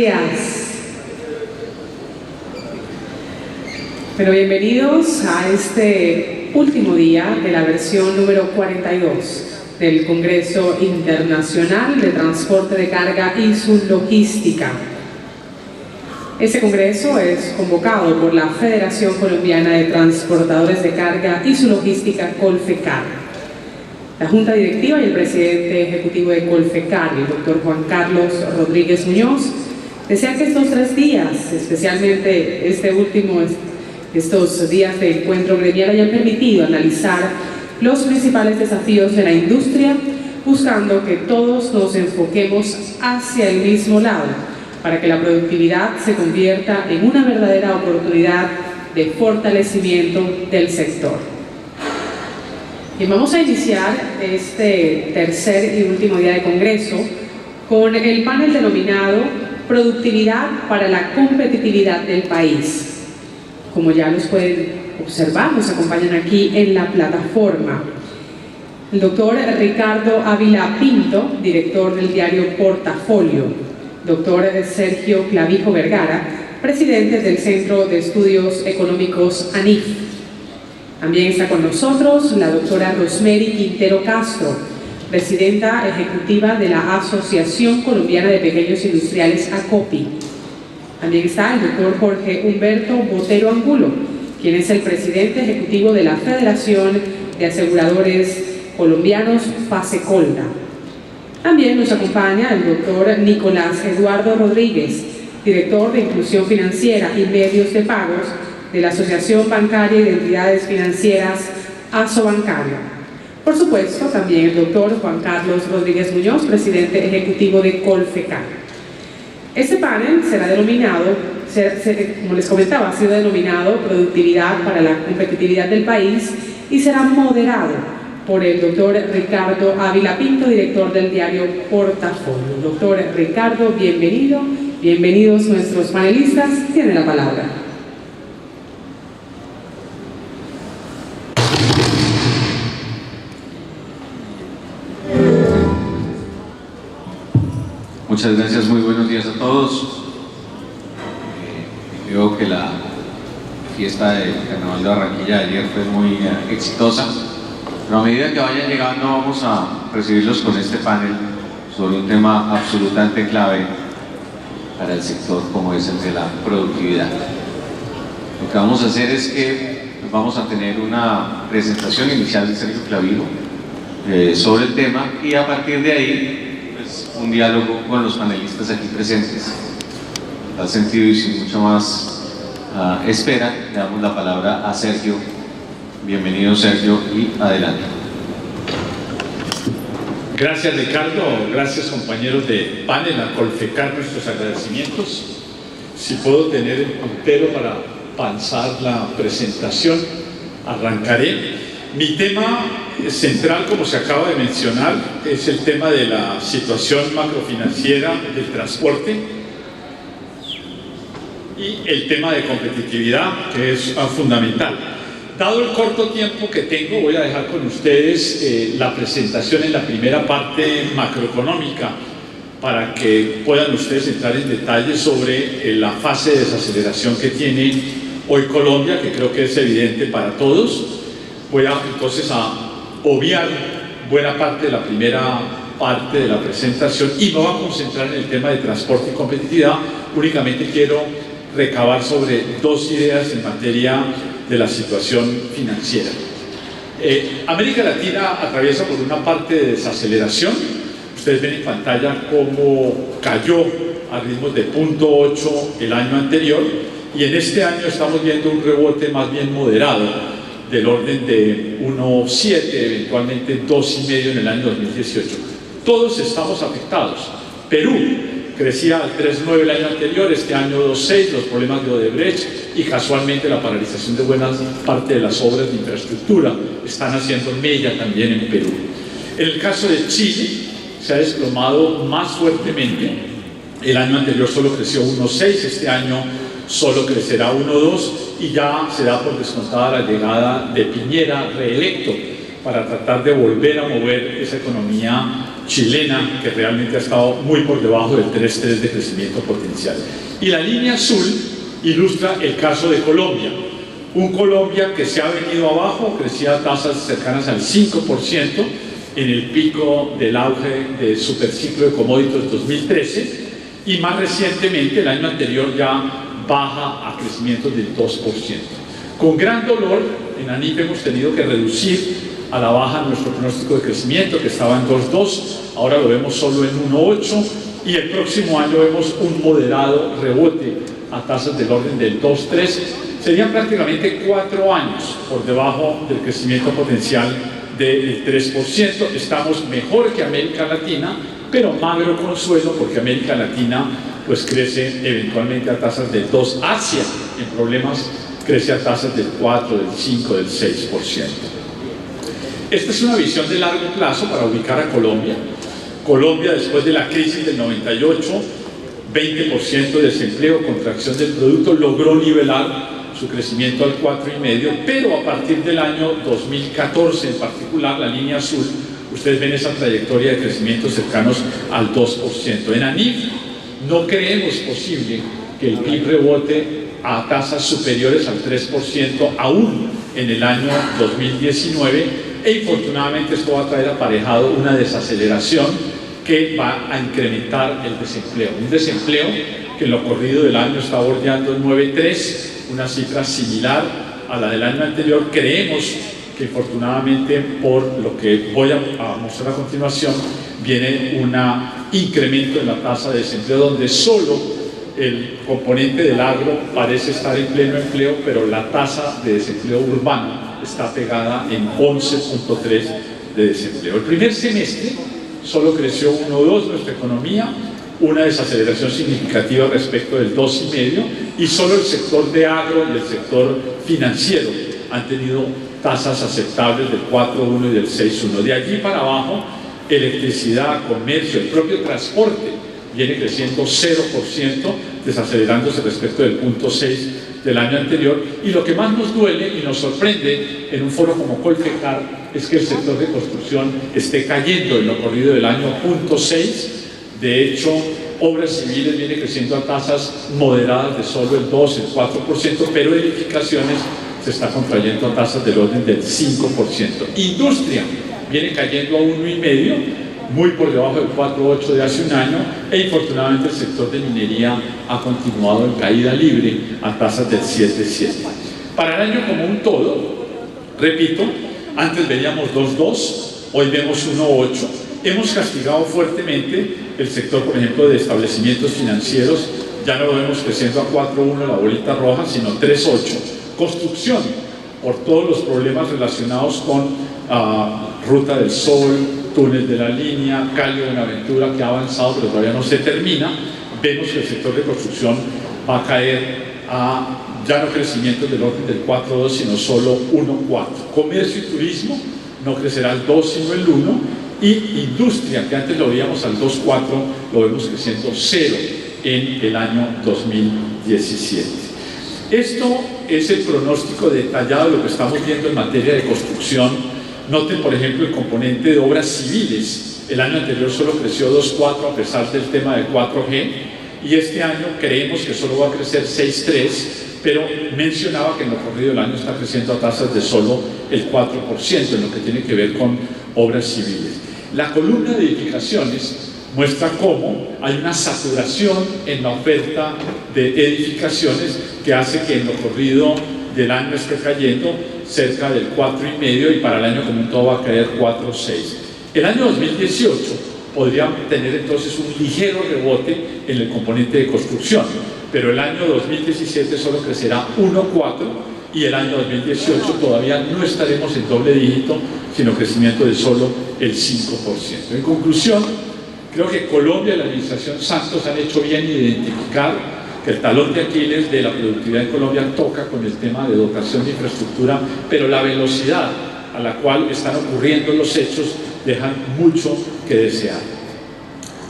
días. Pero bienvenidos a este último día de la versión número 42 del Congreso Internacional de Transporte de Carga y su Logística. Este congreso es convocado por la Federación Colombiana de Transportadores de Carga y su Logística, Colfecar. La Junta Directiva y el presidente ejecutivo de Colfecar, el doctor Juan Carlos Rodríguez Muñoz, desean que estos 3 días, especialmente estos días de encuentro gremial, hayan permitido analizar los principales desafíos de la industria, buscando que todos nos enfoquemos hacia el mismo lado, para que la productividad se convierta en una verdadera oportunidad de fortalecimiento del sector. Y vamos a iniciar este tercer y último día de congreso con el panel denominado Productividad para la competitividad del país. Como ya los pueden observar, nos acompañan aquí en la plataforma el doctor Ricardo Ávila Pinto, director del diario Portafolio, doctor Sergio Clavijo Vergara, presidente del Centro de Estudios Económicos ANIF. También está con nosotros la doctora Rosemary Quintero Castro, presidenta ejecutiva de la Asociación Colombiana de Pequeños Industriales, ACOPI. También está el doctor Jorge Humberto Botero Angulo, quien es el presidente ejecutivo de la Federación de Aseguradores Colombianos, FASECOLDA. También nos acompaña el doctor Nicolás Eduardo Rodríguez, director de Inclusión Financiera y Medios de Pagos de la Asociación Bancaria y de Entidades Financieras, ASOBancaria. Por supuesto, también el doctor Juan Carlos Rodríguez Muñoz, presidente ejecutivo de Colfecar. Este panel será denominado, como les comentaba, ha sido denominado Productividad para la Competitividad del País y será moderado por el doctor Ricardo Ávila Pinto, director del diario Portafolio. Doctor Ricardo, bienvenido. Bienvenidos nuestros panelistas. Tiene la palabra. Muchas gracias, muy buenos días a todos. Creo que la fiesta del Carnaval de Barranquilla de ayer fue muy exitosa, pero a medida que vayan llegando vamos a recibirlos con este panel sobre un tema absolutamente clave para el sector, como es el de la productividad. Lo que vamos a hacer es que vamos a tener una presentación inicial de Sergio Clavijo sobre el tema y a partir de ahí un diálogo con los panelistas aquí presentes. En tal sentido y sin mucha más espera, le damos la palabra a Sergio. Bienvenido, Sergio, y adelante. Gracias, Ricardo. Gracias, compañeros de panel, a Colfecar, nuestros agradecimientos. Si puedo tener el puntero para pasar la presentación, arrancaré. Mi tema central, como se acaba de mencionar, es el tema de la situación macrofinanciera del transporte y el tema de competitividad, que es fundamental. Dado el corto tiempo que tengo, voy a dejar con ustedes la presentación en la primera parte macroeconómica para que puedan ustedes entrar en detalle sobre la fase de desaceleración que tiene hoy Colombia, que creo que es evidente para todos. Voy entonces a obviar buena parte de la primera parte de la presentación y me voy a concentrar en el tema de transporte y competitividad. Únicamente quiero recabar sobre 2 ideas en materia de la situación financiera. América Latina atraviesa por una parte de desaceleración. Ustedes ven en pantalla cómo cayó a ritmos de 0.8 el año anterior y en este año estamos viendo un rebote más bien moderado del orden de 1,7, eventualmente 2,5 en el año 2018. Todos estamos afectados. Perú crecía al 3,9 el año anterior, este año 2,6, los problemas de Odebrecht y casualmente la paralización de buena parte de las obras de infraestructura están haciendo mella también en Perú. En el caso de Chile, se ha desplomado más fuertemente. El año anterior solo creció 1,6, este año solo crecerá 1,2 y ya se da por descontada la llegada de Piñera reelecto para tratar de volver a mover esa economía chilena que realmente ha estado muy por debajo del 3,3 de crecimiento potencial. Y la línea azul ilustra el caso de Colombia. Un Colombia que se ha venido abajo, crecía a tasas cercanas al 5% en el pico del auge del superciclo de commodities 2013 y más recientemente, el año anterior, ya baja a crecimientos del 2%. Con gran dolor, en ANIP hemos tenido que reducir a la baja nuestro pronóstico de crecimiento, que estaba en 2,2, ahora lo vemos solo en 1,8, y el próximo año vemos un moderado rebote a tasas del orden del 2,3. Serían prácticamente 4 años por debajo del crecimiento potencial del 3%. Estamos mejor que América Latina, pero magro consuelo porque América Latina pues crece eventualmente a tasas del 2%. Asia, en problemas, crece a tasas del 4, del 5, del 6%. Esta es una visión de largo plazo para ubicar a Colombia. Colombia, después de la crisis del 98, 20% de desempleo, contracción del producto, logró nivelar su crecimiento al 4,5%, pero a partir del año 2014 en particular, la línea azul, ustedes ven esa trayectoria de crecimiento cercanos al 2%. En ANIF no creemos posible que el PIB rebote a tasas superiores al 3% aún en el año 2019, e infortunadamente esto va a traer aparejado una desaceleración que va a incrementar el desempleo. Un desempleo que en lo corrido del año está bordeando el 9,3%, una cifra similar a la del año anterior. Creemos que infortunadamente, por lo que voy a mostrar a continuación, viene un incremento en la tasa de desempleo, donde solo el componente del agro parece estar en pleno empleo, pero la tasa de desempleo urbano está pegada en 11,3% de desempleo. El primer semestre solo creció 1,2% nuestra economía, una desaceleración significativa respecto del 2,5%, y solo el sector de agro y el sector financiero han tenido tasas aceptables del 4,1% y del 6,1%. De allí para abajo, electricidad, comercio, el propio transporte viene creciendo 0%, desacelerándose respecto del 0,6% del año anterior. Y lo que más nos duele y nos sorprende en un foro como Colfecar es que el sector de construcción esté cayendo en lo corrido del año 0,6%. De hecho, obras civiles viene creciendo a tasas moderadas de solo el 2, el 4%, pero edificaciones se está contrayendo a tasas del orden del 5%. Industria viene cayendo a 1,5%, muy por debajo del 4,8% de hace un año, e infortunadamente el sector de minería ha continuado en caída libre a tasas del 7,7%. Para el año como un todo, repito, antes veíamos 2,2%, hoy vemos 1,8%. Hemos castigado fuertemente el sector, por ejemplo, de establecimientos financieros. Ya no lo vemos creciendo a 4,1%, la bolita roja, sino 3,8%. Construcción, por todos los problemas relacionados con Ruta del Sol, túnel de la línea, Cali Buenaventura, que ha avanzado pero todavía no se termina. Vemos que el sector de construcción va a caer a ya no crecimiento del orden del 4,2%, sino solo 1,4%. Comercio y turismo no crecerá al 2%, sino el 1%. Y industria, que antes lo veíamos al 2,4%, lo vemos creciendo 0% en el año 2017. Esto es el pronóstico detallado de lo que estamos viendo en materia de construcción. Noten, por ejemplo, el componente de obras civiles. El año anterior solo creció 2,4% a pesar del tema de 4G, y este año creemos que solo va a crecer 6,3%, pero mencionaba que en lo corrido del año está creciendo a tasas de solo el 4% en lo que tiene que ver con obras civiles. La columna de edificaciones muestra cómo hay una saturación en la oferta de edificaciones que hace que en lo corrido del año esté cayendo cerca del 4,5%, y para el año como un todo va a caer 4,6%. El año 2018 podría tener entonces un ligero rebote en el componente de construcción, pero el año 2017 solo crecerá 1,4%, y el año 2018 todavía no estaremos en doble dígito, sino crecimiento de solo el 5%. En conclusión, creo que Colombia y la administración Santos han hecho bien en identificar que el talón de Aquiles de la productividad en Colombia toca con el tema de dotación de infraestructura, pero la velocidad a la cual están ocurriendo los hechos dejan mucho que desear.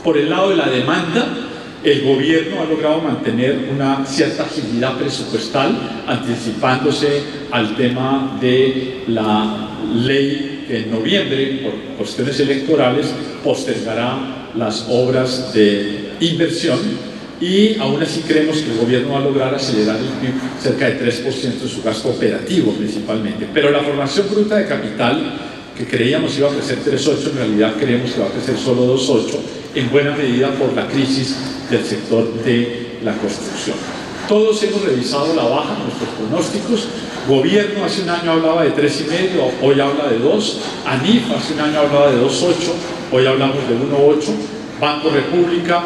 Por el lado de la demanda, el gobierno ha logrado mantener una cierta agilidad presupuestal, anticipándose al tema de la ley que en noviembre, por cuestiones electorales, postergará las obras de inversión, y aún así creemos que el gobierno va a lograr acelerar el PIB cerca de 3% de su gasto operativo principalmente. Pero la formación bruta de capital, que creíamos iba a crecer 3,8, en realidad creemos que va a crecer solo 2,8, en buena medida por la crisis del sector de la construcción. Todos hemos revisado la baja, nuestros pronósticos. Gobierno hace un año hablaba de 3,5, hoy habla de 2. ANIF hace un año hablaba de 2,8, hoy hablamos de 1,8. Banco República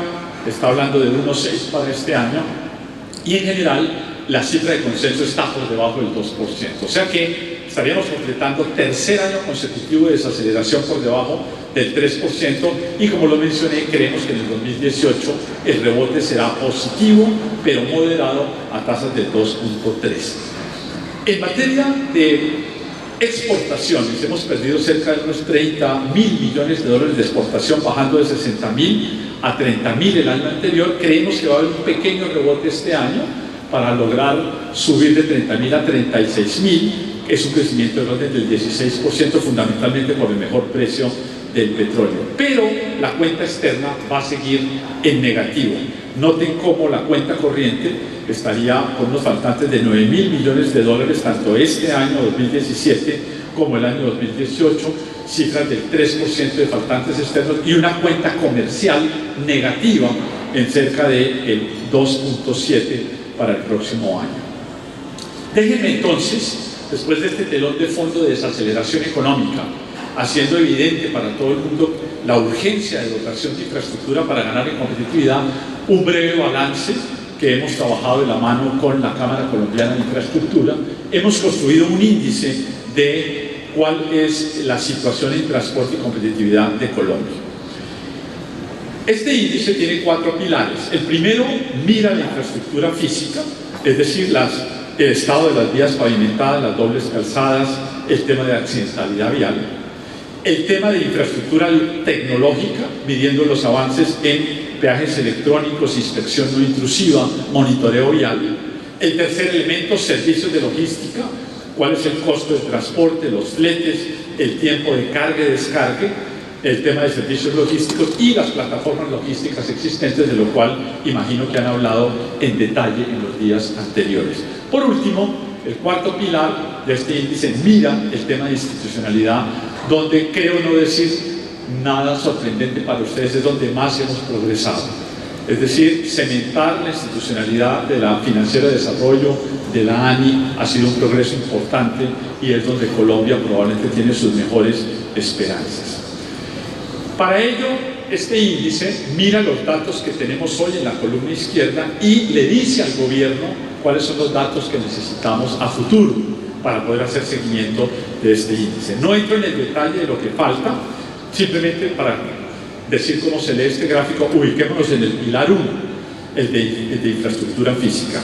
está hablando de 1,6 para este año. Y en general, la cifra de consenso está por debajo del 2%. O sea que estaríamos completando tercer año consecutivo de desaceleración por debajo del 3%, y como lo mencioné, creemos que en el 2018 el rebote será positivo, pero moderado a tasas del 2,3%. En materia de exportaciones, hemos perdido cerca de unos 30.000 millones de dólares de exportación, bajando de 60.000 a 30.000 el año anterior. Creemos que va a haber un pequeño rebote este año para lograr subir de 30.000 a 36.000. Es un crecimiento del orden del 16%, fundamentalmente por el mejor precio del petróleo. Pero la cuenta externa va a seguir en negativo. Noten cómo la cuenta corriente estaría con unos faltantes de 9.000 millones de dólares, tanto este año 2017 como el año 2018, cifras del 3% de faltantes externos, y una cuenta comercial negativa en cerca del 2,7% para el próximo año. Déjenme entonces, después de este telón de fondo de desaceleración económica, haciendo evidente para todo el mundo la urgencia de dotación de infraestructura para ganar en competitividad, un breve balance que hemos trabajado de la mano con la Cámara Colombiana de Infraestructura. Hemos construido un índice de cuál es la situación en transporte y competitividad de Colombia. Este índice tiene 4 pilares. El primero mira la infraestructura física, es decir, el estado de las vías pavimentadas, las dobles calzadas, el tema de accidentalidad vial. El tema de infraestructura tecnológica, midiendo los avances en peajes electrónicos, inspección no intrusiva, monitoreo vial. El tercer elemento, servicios de logística, cuál es el costo de transporte, los fletes, el tiempo de carga y descargue, el tema de servicios logísticos y las plataformas logísticas existentes, de lo cual imagino que han hablado en detalle en los días anteriores. Por último, el cuarto pilar de este índice mira el tema de institucionalidad, donde creo no decir nada sorprendente para ustedes, es donde más hemos progresado. Es decir, cementar la institucionalidad de la Financiera de Desarrollo, de la ANI, ha sido un progreso importante, y es donde Colombia probablemente tiene sus mejores esperanzas. Para ello, este índice mira los datos que tenemos hoy en la columna izquierda y le dice al gobierno cuáles son los datos que necesitamos a futuro para poder hacer seguimiento de este índice. No entro en el detalle de lo que falta, simplemente para decir cómo se lee este gráfico, ubiquémonos en el pilar 1, el de infraestructura física.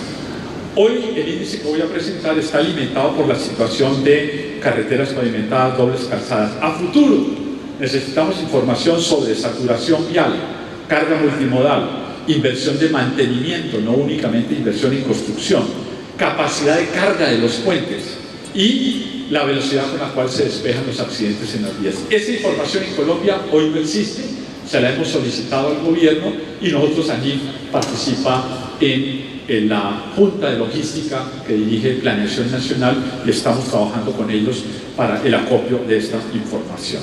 Hoy el índice que voy a presentar está alimentado por la situación de carreteras pavimentadas, dobles calzadas. A futuro necesitamos información sobre saturación vial, carga multimodal, inversión de mantenimiento, no únicamente inversión en construcción, capacidad de carga de los puentes y la velocidad con la cual se despejan los accidentes en las vías. Esa información en Colombia hoy no existe, se la hemos solicitado al gobierno, y nosotros allí participa en la Junta de Logística que dirige Planeación Nacional, y estamos trabajando con ellos para el acopio de esta información.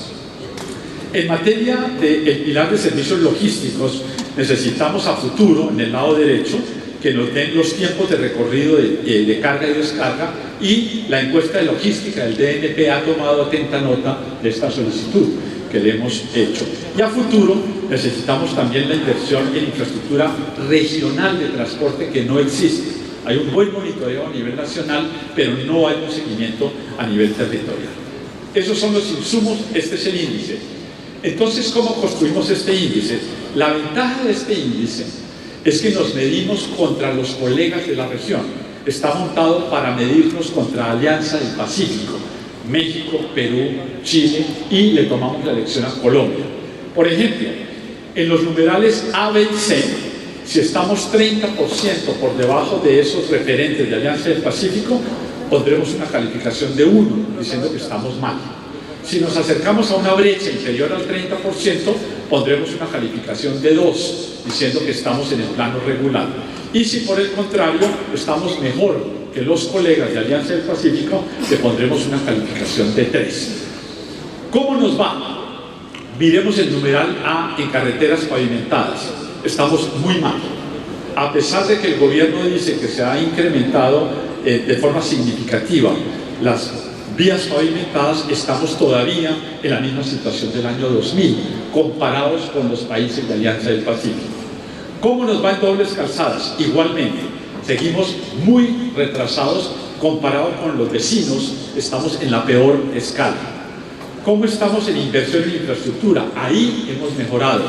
En materia del pilar de servicios logísticos, necesitamos a futuro, en el lado derecho, que nos den los tiempos de recorrido de carga y descarga, y la encuesta de logística del DNP ha tomado atenta nota de esta solicitud que le hemos hecho. Y a futuro necesitamos también la inversión en infraestructura regional de transporte, que no existe. Hay un buen monitoreo a nivel nacional, pero no hay un seguimiento a nivel territorial. Esos son los insumos, este es el índice. Entonces, ¿cómo construimos este índice? La ventaja de este índice es que nos medimos contra los colegas de la región. Está montado para medirnos contra Alianza del Pacífico, México, Perú, Chile, y le tomamos la lección a Colombia. Por ejemplo, en los numerales A, B y C, si estamos 30% por debajo de esos referentes de Alianza del Pacífico, pondremos una calificación de 1, diciendo que estamos mal. Si nos acercamos a una brecha inferior al 30%, pondremos una calificación de 2, diciendo que estamos en el plano regular. Y si por el contrario estamos mejor que los colegas de Alianza del Pacífico, le pondremos una calificación de 3. ¿Cómo nos va? Miremos el numeral A en carreteras pavimentadas. Estamos muy mal. A pesar de que el gobierno dice que se ha incrementado de forma significativa las vías pavimentadas, estamos todavía en la misma situación del año 2000, comparados con los países de Alianza del Pacífico. ¿Cómo nos va en dobles calzadas? Igualmente, seguimos muy retrasados comparado con los vecinos, estamos en la peor escala. ¿Cómo estamos en inversión en infraestructura? Ahí hemos mejorado.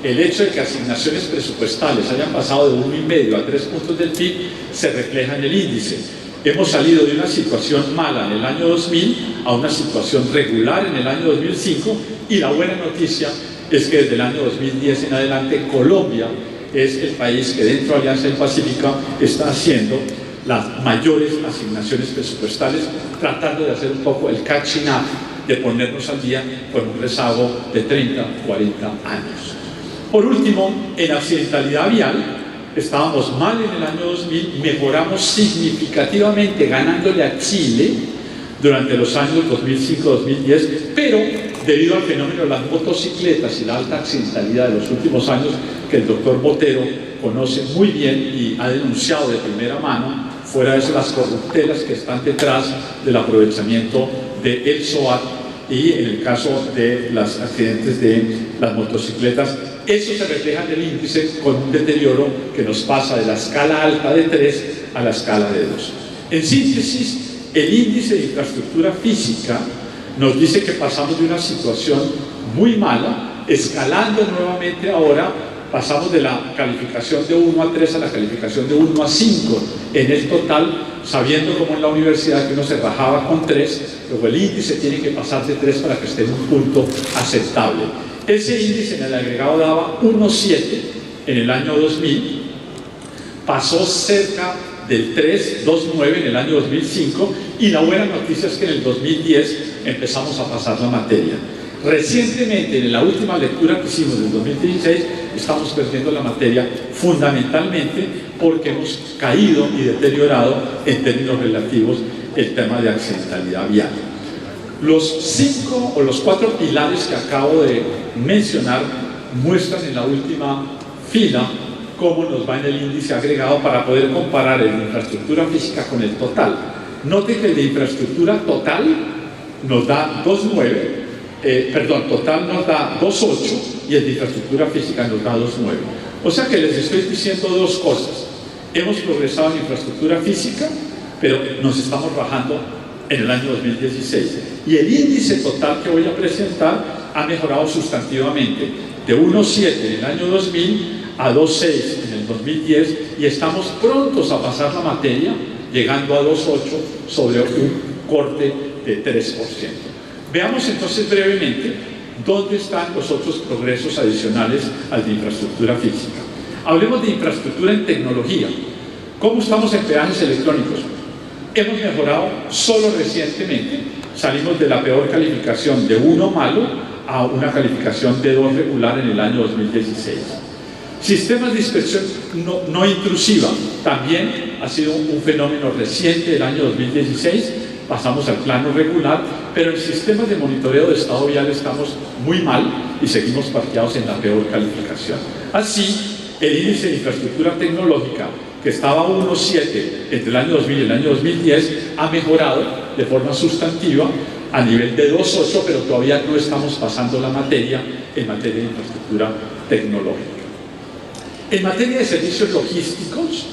El hecho de que asignaciones presupuestales hayan pasado de 1,5 a 3 puntos del PIB se refleja en el índice. Hemos salido de una situación mala en el año 2000 a una situación regular en el año 2005, y la buena noticia es que desde el año 2010 en adelante Colombia es el país que dentro de Alianza del Pacífico está haciendo las mayores asignaciones presupuestales, tratando de hacer un poco el catching up, de ponernos al día con un rezago de 30, 40 años. Por último, en accidentalidad vial, estábamos mal en el año 2000, mejoramos significativamente ganándole a Chile durante los años 2005-2010, pero debido al fenómeno de las motocicletas y la alta accidentalidad de los últimos años, que el doctor Botero conoce muy bien y ha denunciado de primera mano, fuera de eso las corruptelas que están detrás del aprovechamiento del SOAT y en el caso de los accidentes de las motocicletas, eso se refleja en el índice con un deterioro que nos pasa de la escala alta de 3 a la escala de 2. En síntesis, el índice de infraestructura física nos dice que pasamos de una situación muy mala, escalando nuevamente ahora, pasamos de la calificación de 1 a 3 a la calificación de 1 a 5 en el total, sabiendo como en la universidad que uno se rajaba con 3, luego el índice tiene que pasar de 3 para que esté en un punto aceptable. Ese índice en el agregado daba 1,7 en el año 2000, pasó cerca del 3, 2,9 en el año 2005, y la buena noticia es que en el 2010 empezamos a pasar la materia. Recientemente, en la última lectura que hicimos del 2016, estamos perdiendo la materia fundamentalmente porque hemos caído y deteriorado en términos relativos el tema de accidentalidad vial. Los 5 o los 4 pilares que acabo de mencionar muestran en la última fila cómo nos va en el índice agregado para poder comparar el de infraestructura física con el total. Note que el de infraestructura total nos da 2,9, total nos da 2,8 y el de infraestructura física nos da 2,9. O sea que les estoy diciendo dos cosas. Hemos progresado en infraestructura física, pero nos estamos bajando en el año 2016. Y el índice total que voy a presentar ha mejorado sustantivamente de 1,7 en el año 2000 a 2,6 en el 2010, y estamos prontos a pasar la materia, llegando a 2,8 sobre un corte de 3%. Veamos entonces brevemente dónde están los otros progresos adicionales al de infraestructura física. Hablemos de infraestructura en tecnología. ¿Cómo estamos en peajes electrónicos? Hemos mejorado solo recientemente. Salimos de la peor calificación de 1 malo a una calificación de 2 regular en el año 2016. Sistemas de inspección no intrusiva también ha sido un fenómeno reciente del año 2016. Pasamos al plano regular, pero en sistemas de monitoreo de estado vial estamos muy mal y seguimos parqueados en la peor calificación. Así, el índice de infraestructura tecnológica, que estaba a 1,7 entre el año 2000 y el año 2010, ha mejorado de forma sustantiva a nivel de 2,8, pero todavía no estamos pasando la materia en materia de infraestructura tecnológica. En materia de servicios logísticos,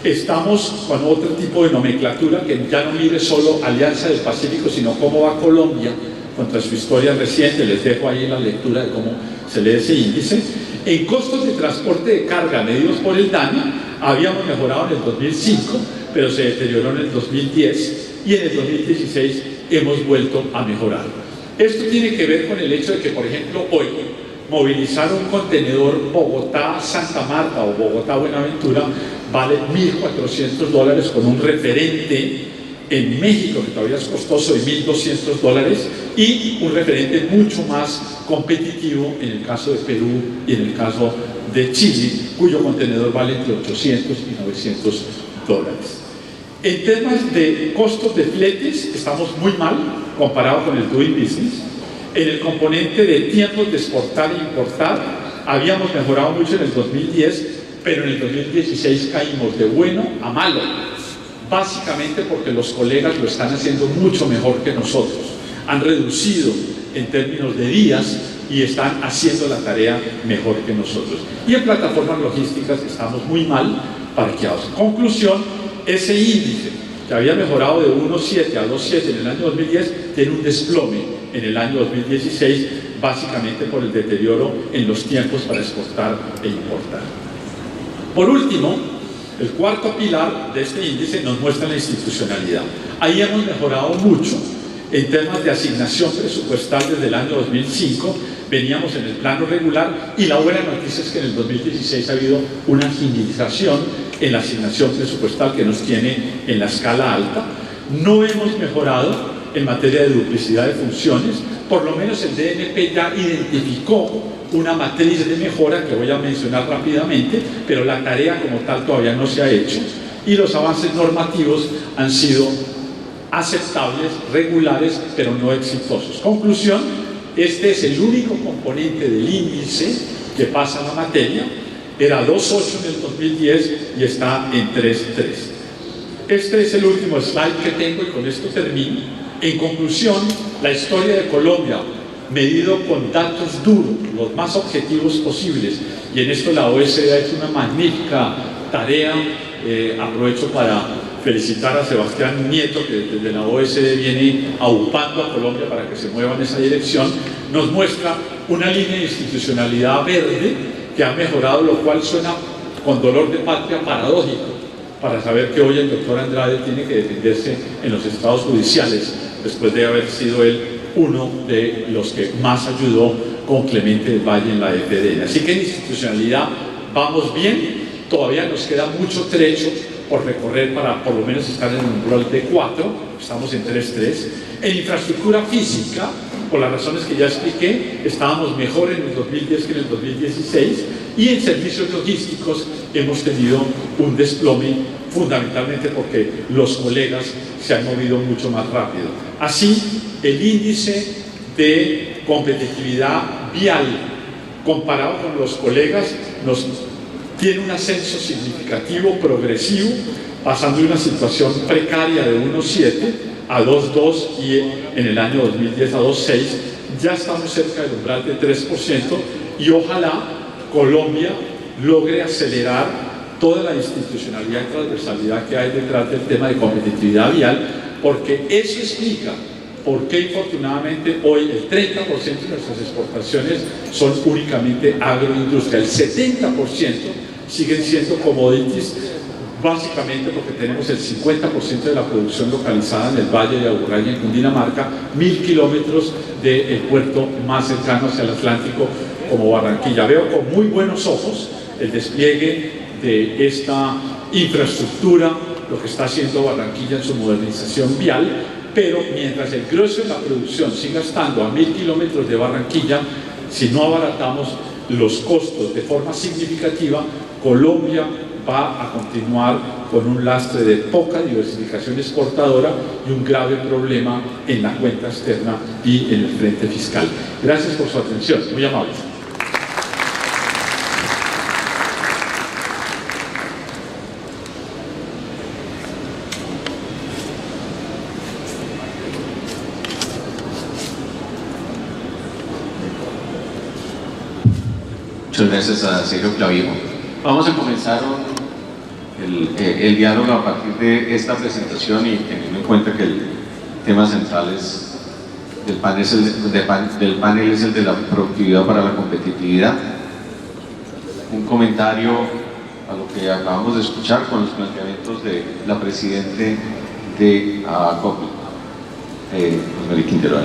estamos con otro tipo de nomenclatura que ya no mire solo Alianza del Pacífico, sino cómo va Colombia contra su historia reciente. Les dejo ahí la lectura de cómo se lee ese índice. En costos de transporte de carga medidos por el DANE, habíamos mejorado en el 2005, pero se deterioró en el 2010, y en el 2016 hemos vuelto a mejorar. Esto tiene que ver con el hecho de que, por ejemplo, hoy movilizar un contenedor Bogotá-Santa Marta o Bogotá-Buenaventura vale $1.400 con un referente en México que todavía es costoso de $1.200, y un referente mucho más competitivo en el caso de Perú y en el caso de Chile, cuyo contenedor vale entre 800 y 900 dólares. En temas de costos de fletes estamos muy mal comparado con el doing business. En el componente de tiempos de exportar e importar habíamos mejorado mucho en el 2010, pero en el 2016 caímos de bueno a malo, básicamente porque los colegas lo están haciendo mucho mejor que nosotros. Han reducido en términos de días y están haciendo la tarea mejor que nosotros. Y en plataformas logísticas estamos muy mal parqueados. Conclusión, ese índice que había mejorado de 1.7 a 2.7 en el año 2010 tiene un desplome en el año 2016, básicamente por el deterioro en los tiempos para exportar e importar. Por último, el cuarto pilar de este índice nos muestra la institucionalidad. Ahí hemos mejorado mucho en temas de asignación presupuestal desde el año 2005. Veníamos en el plano regular y la buena noticia es que en el 2016 ha habido una agilización en la asignación presupuestal que nos tiene en la escala alta. No hemos mejorado en materia de duplicidad de funciones, por lo menos el DNP ya identificó una matriz de mejora que voy a mencionar rápidamente, pero la tarea como tal todavía no se ha hecho y los avances normativos han sido aceptables, regulares, pero no exitosos. Conclusión, este es el único componente del índice que pasa la materia. Era 2.8 en el 2010 y está en 3.3. Este es el último slide que tengo y con esto termino. En conclusión, la historia de Colombia, medido con datos duros, los más objetivos posibles, y en esto la OECD ha hecho una magnífica tarea. Aprovecho para felicitar a Sebastián Nieto, que desde la OECD viene aupando a Colombia para que se mueva en esa dirección. Nos muestra una línea de institucionalidad verde que ha mejorado, lo cual suena con dolor de patria paradójico, para saber que hoy el doctor Andrade tiene que defenderse en los estados judiciales, después de haber sido él uno de los que más ayudó con Clemente del Valle en la FDN. Así que en institucionalidad vamos bien, todavía nos queda mucho trecho por recorrer para por lo menos estar en un rol de 4, estamos en 3.3. En infraestructura física, por las razones que ya expliqué, estábamos mejor en el 2010 que en el 2016, y en servicios logísticos hemos tenido un desplome fundamentalmente porque los colegas se han movido mucho más rápido. Así, el índice de competitividad vial comparado con los colegas nos tiene un ascenso significativo, progresivo, pasando de una situación precaria de 1.7 a 2.2 y en el año 2010 a 2.6. Ya estamos cerca del umbral de 3% y ojalá Colombia logre acelerar toda la institucionalidad y transversalidad que hay detrás del tema de competitividad vial, porque eso explica por qué infortunadamente hoy el 30% de nuestras exportaciones son únicamente agroindustria, el 70% siguen siendo commodities, básicamente porque tenemos el 50% de la producción localizada en el Valle de Aburrá y en Cundinamarca, 1000 kilómetros del puerto más cercano hacia el Atlántico como Barranquilla. Veo con muy buenos ojos el despliegue de esta infraestructura, lo que está haciendo Barranquilla en su modernización vial, pero mientras el grueso de la producción siga estando a 1000 kilómetros de Barranquilla, si no abaratamos los costos de forma significativa, Colombia va a continuar con un lastre de poca diversificación exportadora y un grave problema en la cuenta externa y en el frente fiscal. Gracias por su atención, muy amables. Muchas gracias a Sergio Clavijo. Vamos a comenzar el diálogo a partir de esta presentación y teniendo en cuenta que el tema central del panel es el de la productividad para la competitividad. Un comentario a lo que acabamos de escuchar con los planteamientos de la presidente de ACOPI, Rosemary Quintero.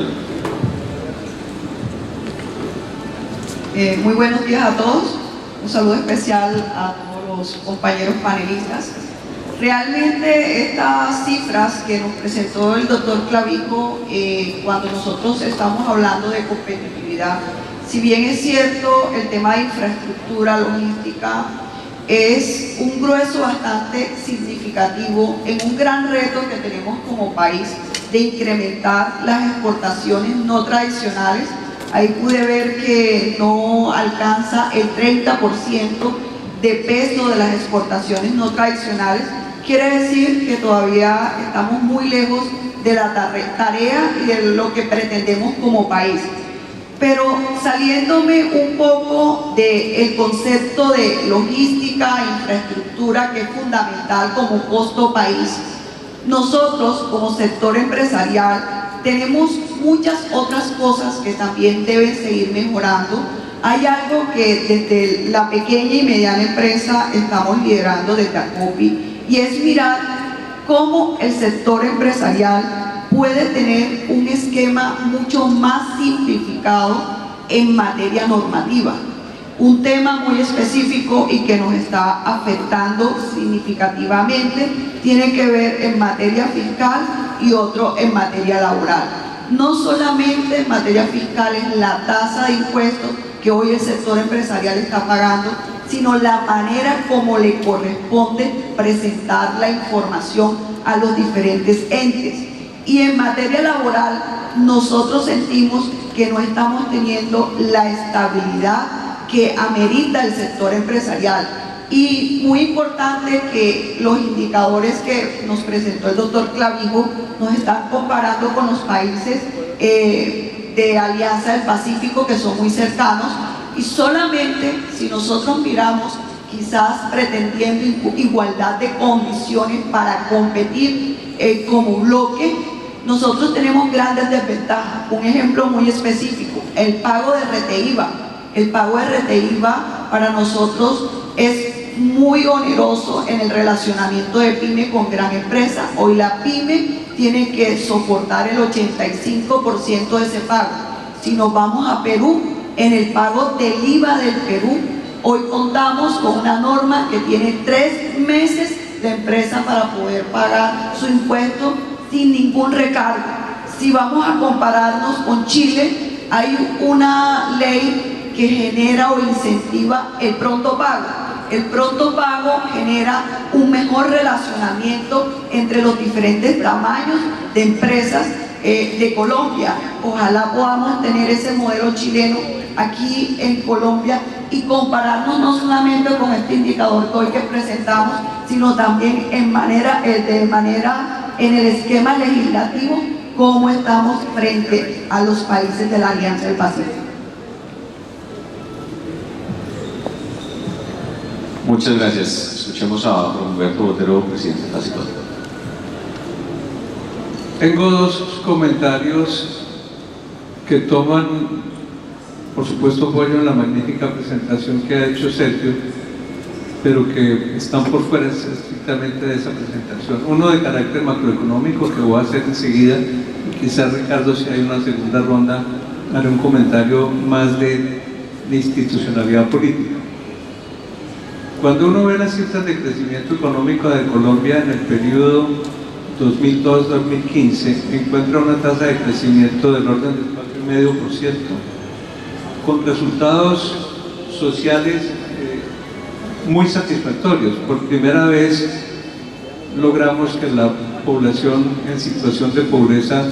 Muy buenos días a todos, un saludo especial a todos los compañeros panelistas. Realmente estas cifras que nos presentó el doctor Clavijo, cuando nosotros estamos hablando de competitividad, si bien es cierto el tema de infraestructura, logística, es un grueso bastante significativo en un gran reto que tenemos como país de incrementar las exportaciones no tradicionales. Ahí pude ver que no alcanza el 30% de peso de las exportaciones no tradicionales. Quiere decir que todavía estamos muy lejos de la tarea y de lo que pretendemos como país. Pero saliéndome un poco del concepto de logística e infraestructura, que es fundamental como costo país, nosotros como sector empresarial tenemos muchas otras cosas que también deben seguir mejorando. Hay algo que desde la pequeña y mediana empresa estamos liderando desde ACOPI, y es mirar cómo el sector empresarial puede tener un esquema mucho más simplificado en materia normativa. Un tema muy específico y que nos está afectando significativamente tiene que ver en materia fiscal y otro en materia laboral. No solamente en materia fiscal es la tasa de impuestos que hoy el sector empresarial está pagando, sino la manera como le corresponde presentar la información a los diferentes entes. Y en materia laboral, nosotros sentimos que no estamos teniendo la estabilidad que amerita el sector empresarial. Y muy importante que los indicadores que nos presentó el doctor Clavijo nos están comparando con los países de Alianza del Pacífico, que son muy cercanos, y solamente si nosotros miramos, quizás pretendiendo igualdad de condiciones para competir como bloque, nosotros tenemos grandes desventajas. Un ejemplo muy específico, el pago de RTIVA. El pago de RTIVA para nosotros es muy oneroso en el relacionamiento de pyme con gran empresa. Hoy la pyme tiene que soportar el 85% de ese pago. Si nos vamos a Perú, en el pago del IVA del Perú, hoy contamos con una norma que tiene 3 meses de empresa para poder pagar su impuesto sin ningún recargo. Si vamos a compararnos con Chile, hay una ley que genera o incentiva el pronto pago. El pronto pago genera un mejor relacionamiento entre los diferentes tamaños de empresas de Colombia. Ojalá podamos tener ese modelo chileno aquí en Colombia y compararnos no solamente con este indicador que hoy que presentamos, sino también en el esquema legislativo, cómo estamos frente a los países de la Alianza del Pacífico. Muchas gracias. Escuchemos a Humberto Botero, presidente de Pacífico. Tengo dos comentarios que toman, por supuesto, apoyo en la magnífica presentación que ha hecho Sergio, pero que están por fuera estrictamente de esa presentación. Uno de carácter macroeconómico, que voy a hacer enseguida, y quizás Ricardo, si hay una segunda ronda, haré un comentario más de institucionalidad política. Cuando uno ve las cifras de crecimiento económico de Colombia en el periodo 2002-2015, encuentra una tasa de crecimiento del orden del 4,5%, con resultados sociales muy satisfactorios. Por primera vez logramos que la población en situación de pobreza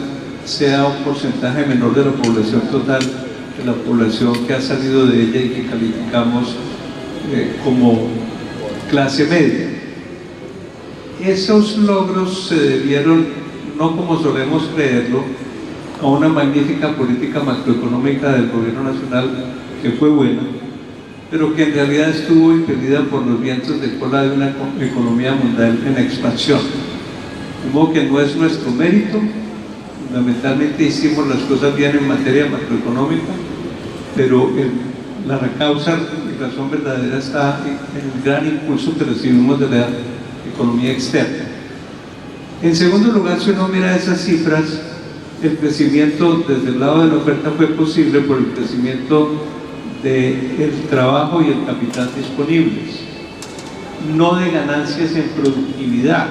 sea un porcentaje menor de la población total que la población que ha salido de ella y que calificamos como clase media. Esos logros se debieron, no como solemos creerlo, a una magnífica política macroeconómica del gobierno nacional que fue buena, pero que en realidad estuvo impedida por los vientos de cola de una economía mundial en expansión. De modo que no es nuestro mérito, fundamentalmente hicimos las cosas bien en materia macroeconómica, pero la causa y razón verdadera está en el gran impulso que recibimos de la economía externa. En segundo lugar, si uno mira esas cifras, el crecimiento desde el lado de la oferta fue posible por el crecimiento del trabajo y el capital disponibles. no de ganancias en productividad.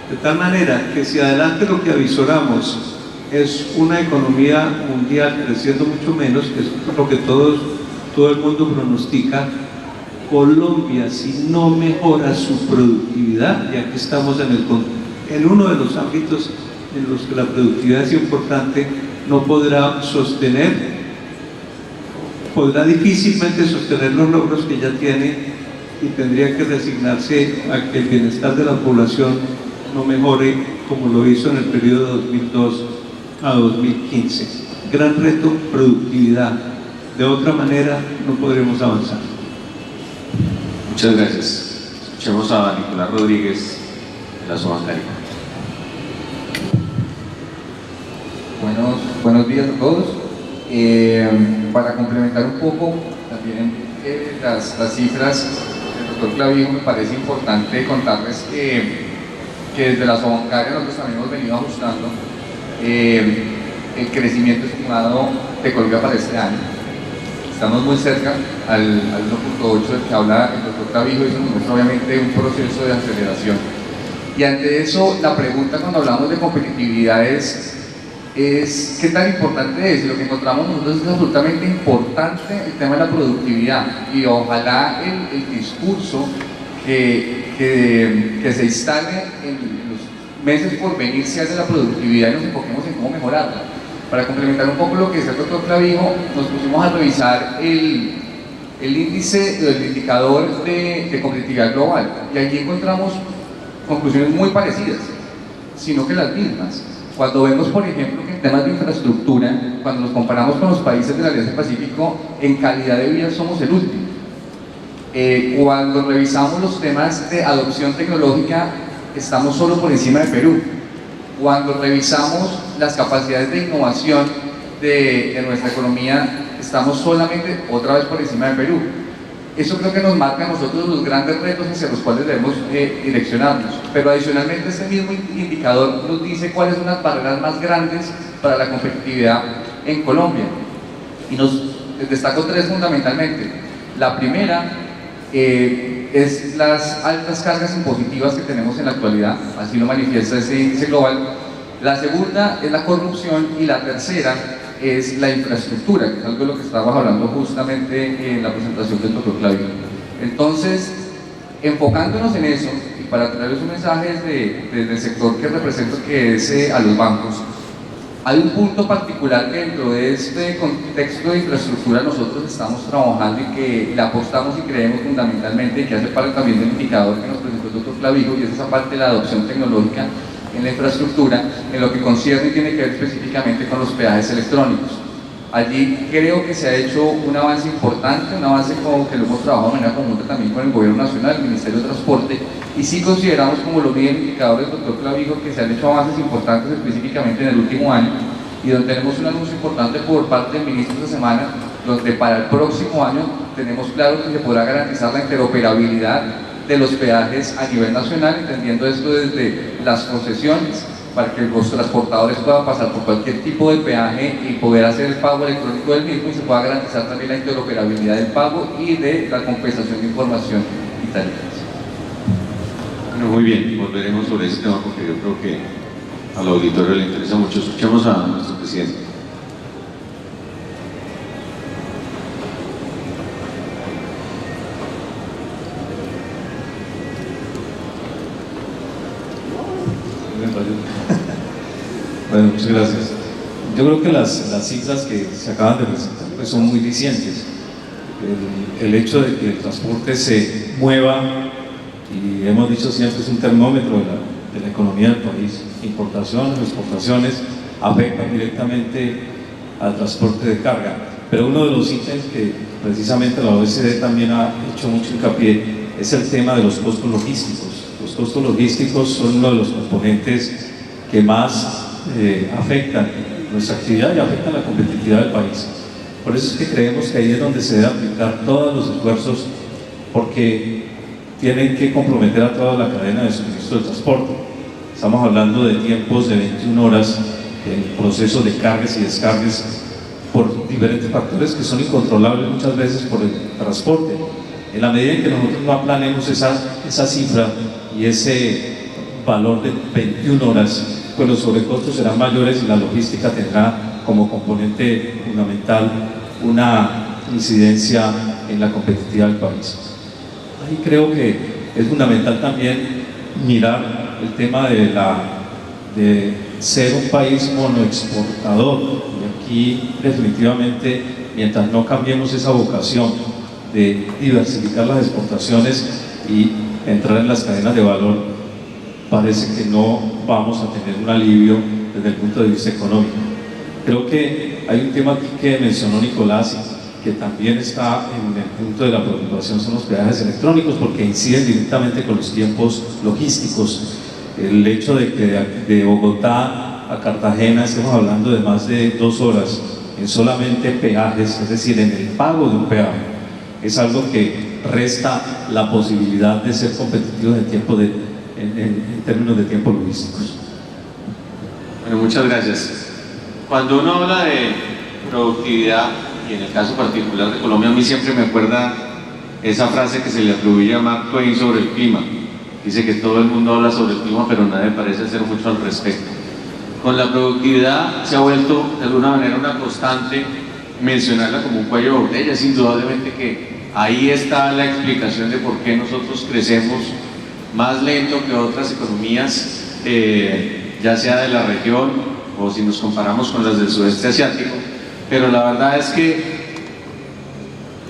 De tal manera que si adelante lo que avisoramos es una economía mundial creciendo mucho menos, que es lo que todo el mundo pronostica, Colombia, si no mejora su productividad, ya que estamos en uno de los ámbitos en los que la productividad es importante, no podrá difícilmente sostener los logros que ya tiene y tendría que resignarse a que el bienestar de la población no mejore como lo hizo en el periodo de 2002 a 2015. Gran reto, productividad. De otra manera no podremos avanzar. Muchas gracias. Escuchemos a Nicolás Rodríguez de la Sobancaria. Buenos días a todos. Para complementar un poco también las cifras del doctor Clavijo, me parece importante contarles que desde la Sobancaria nosotros también hemos venido ajustando el crecimiento estimado de Colombia para este año. Estamos muy cerca al 1.8 del que habla el doctor Clavijo, y eso nos muestra obviamente un proceso de aceleración. Y ante eso, la pregunta cuando hablamos de competitividad es qué tan importante es. Lo que encontramos nosotros es absolutamente importante el tema de la productividad, y ojalá el discurso que se instale en los meses por venir sea de la productividad y nos enfoquemos en cómo mejorarla. Para complementar un poco lo que decía el doctor Clavijo, nos pusimos a revisar el índice, el indicador de competitividad global, y allí encontramos conclusiones muy parecidas, sino que las mismas. Cuando vemos, por ejemplo, que en temas de infraestructura, cuando nos comparamos con los países de la Alianza del Pacífico, en calidad de vida somos el último. Cuando revisamos los temas de adopción tecnológica, estamos solo por encima de Perú. Cuando revisamos las capacidades de innovación de nuestra economía, estamos solamente otra vez por encima de Perú. Eso creo que nos marca a nosotros los grandes retos hacia los cuales debemos direccionarnos. Pero adicionalmente este mismo indicador nos dice cuáles son las barreras más grandes para la competitividad en Colombia. Y nos destaco tres fundamentalmente. La primera es las altas cargas impositivas que tenemos en la actualidad, así lo manifiesta ese índice global. La segunda es la corrupción, y la tercera es la infraestructura, que es algo de lo que estábamos hablando justamente en la presentación del doctor Clavijo. Entonces, enfocándonos en eso, y para traerles un mensaje desde el sector que represento, que es a los bancos, hay un punto particular que dentro de este contexto de infraestructura nosotros estamos trabajando y que le apostamos y creemos fundamentalmente, y que hace parte también del indicador que nos presentó el doctor Clavijo, y es esa parte de la adopción tecnológica en la infraestructura, en lo que concierne y tiene que ver específicamente con los peajes electrónicos. Allí creo que se ha hecho un avance importante, un avance como que lo hemos trabajado de manera conjunta también con el Gobierno Nacional, el Ministerio de Transporte, y sí consideramos, como lo mide el indicador del doctor Clavijo, que se han hecho avances importantes específicamente en el último año, y donde tenemos un anuncio importante por parte del ministro esta semana, donde para el próximo año tenemos claro que se podrá garantizar la interoperabilidad de los peajes a nivel nacional, entendiendo esto desde las concesiones, para que los transportadores puedan pasar por cualquier tipo de peaje y poder hacer el pago electrónico del mismo, y se pueda garantizar también la interoperabilidad del pago y de la compensación de información y tarifas. Bueno, muy bien, volveremos sobre ese tema porque yo creo que al auditorio le interesa mucho. Escuchemos a nuestro presidente. Bueno, muchas gracias. Yo creo que las cifras que se acaban de presentar pues son muy dicientes. El hecho de que el transporte se mueva, y hemos dicho siempre, es un termómetro de la economía del país. Importaciones, exportaciones afectan directamente al transporte de carga. Pero uno de los ítems que precisamente la OECD también ha hecho mucho hincapié es el tema de los costos logísticos. Los costos logísticos son uno de los componentes que más afectan nuestra actividad y afectan la competitividad del país. Por eso es que creemos que ahí es donde se debe aplicar todos los esfuerzos, porque tienen que comprometer a toda la cadena de suministro del transporte. Estamos hablando de tiempos de 21 horas en procesos de cargas y descargas por diferentes factores que son incontrolables muchas veces por el transporte. En la medida en que nosotros no aplanemos esa cifra y ese valor de 21 horas, pues los sobrecostos serán mayores y la logística tendrá como componente fundamental una incidencia en la competitividad del país. Ahí creo que es fundamental también mirar el tema de ser un país monoexportador, y aquí definitivamente, mientras no cambiemos esa vocación de diversificar las exportaciones y entrar en las cadenas de valor, parece que no vamos a tener un alivio desde el punto de vista económico. Creo que hay un tema aquí que mencionó Nicolás, que también está en el punto de la preocupación, son los peajes electrónicos, porque inciden directamente con los tiempos logísticos. El hecho de que de Bogotá a Cartagena estemos hablando de más de 2 horas en solamente peajes, es decir, en el pago de un peaje, es algo que resta la posibilidad de ser competitivos en términos de tiempo logísticos. Bueno, muchas gracias. Cuando uno habla de productividad, y en el caso particular de Colombia, a mí siempre me acuerda esa frase que se le atribuye a Mark Twain sobre el clima. Dice que todo el mundo habla sobre el clima, pero nadie parece hacer mucho al respecto. Con la productividad se ha vuelto de alguna manera una constante mencionarla como un cuello de botella. Es indudablemente que ahí está la explicación de por qué nosotros crecemos más lento que otras economías, ya sea de la región o si nos comparamos con las del sudeste asiático. Pero la verdad es que,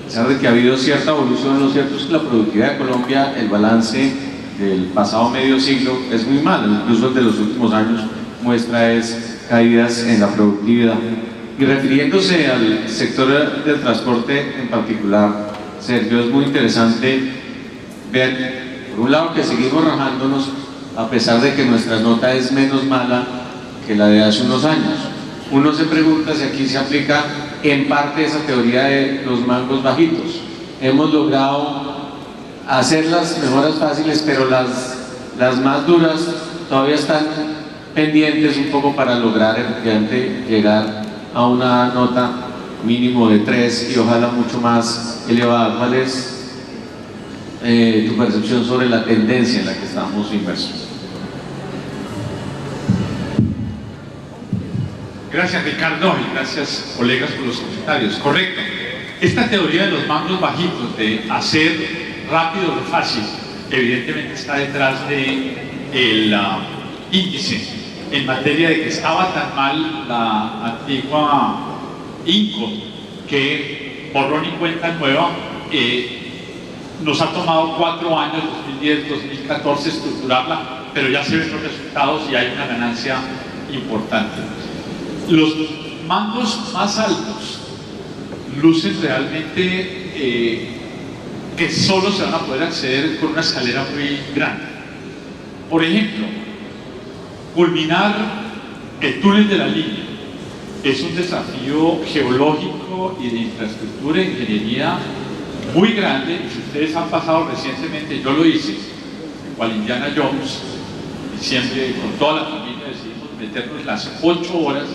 a pesar de que ha habido cierta evolución, lo cierto es que la productividad de Colombia, el balance del pasado medio siglo es muy malo, incluso el de los últimos años muestra caídas en la productividad. Y refiriéndose al sector del transporte en particular, Sergio, es muy interesante ver, por un lado, que seguimos rajándonos a pesar de que nuestra nota es menos mala que la de hace unos años. Uno se pregunta si aquí se aplica en parte esa teoría de los mangos bajitos. Hemos logrado hacer las mejoras fáciles, pero las más duras todavía están pendientes un poco para lograr efectivamente llegar a una nota mínimo de 3 y ojalá mucho más elevada. ¿Cuál es tu percepción sobre la tendencia en la que estamos inmersos? Gracias, Ricardo, y gracias, colegas, por los comentarios. Correcto. Esta teoría de los mangos bajitos, de hacer rápido lo fácil, evidentemente está detrás del índice en materia de que estaba tan mal la antigua INCO que borrón y cuenta nueva. Nos ha tomado 4 años, 2010, 2014, estructurarla, pero ya se ven los resultados y hay una ganancia importante. Los mangos más altos lucen realmente que solo se van a poder acceder con una escalera muy grande. Por ejemplo, culminar el túnel de la línea es un desafío geológico y de infraestructura e ingeniería muy grande. Si ustedes han pasado recientemente, yo lo hice, cual Indiana Jones, en diciembre, con toda la familia decidimos meternos las 8 horas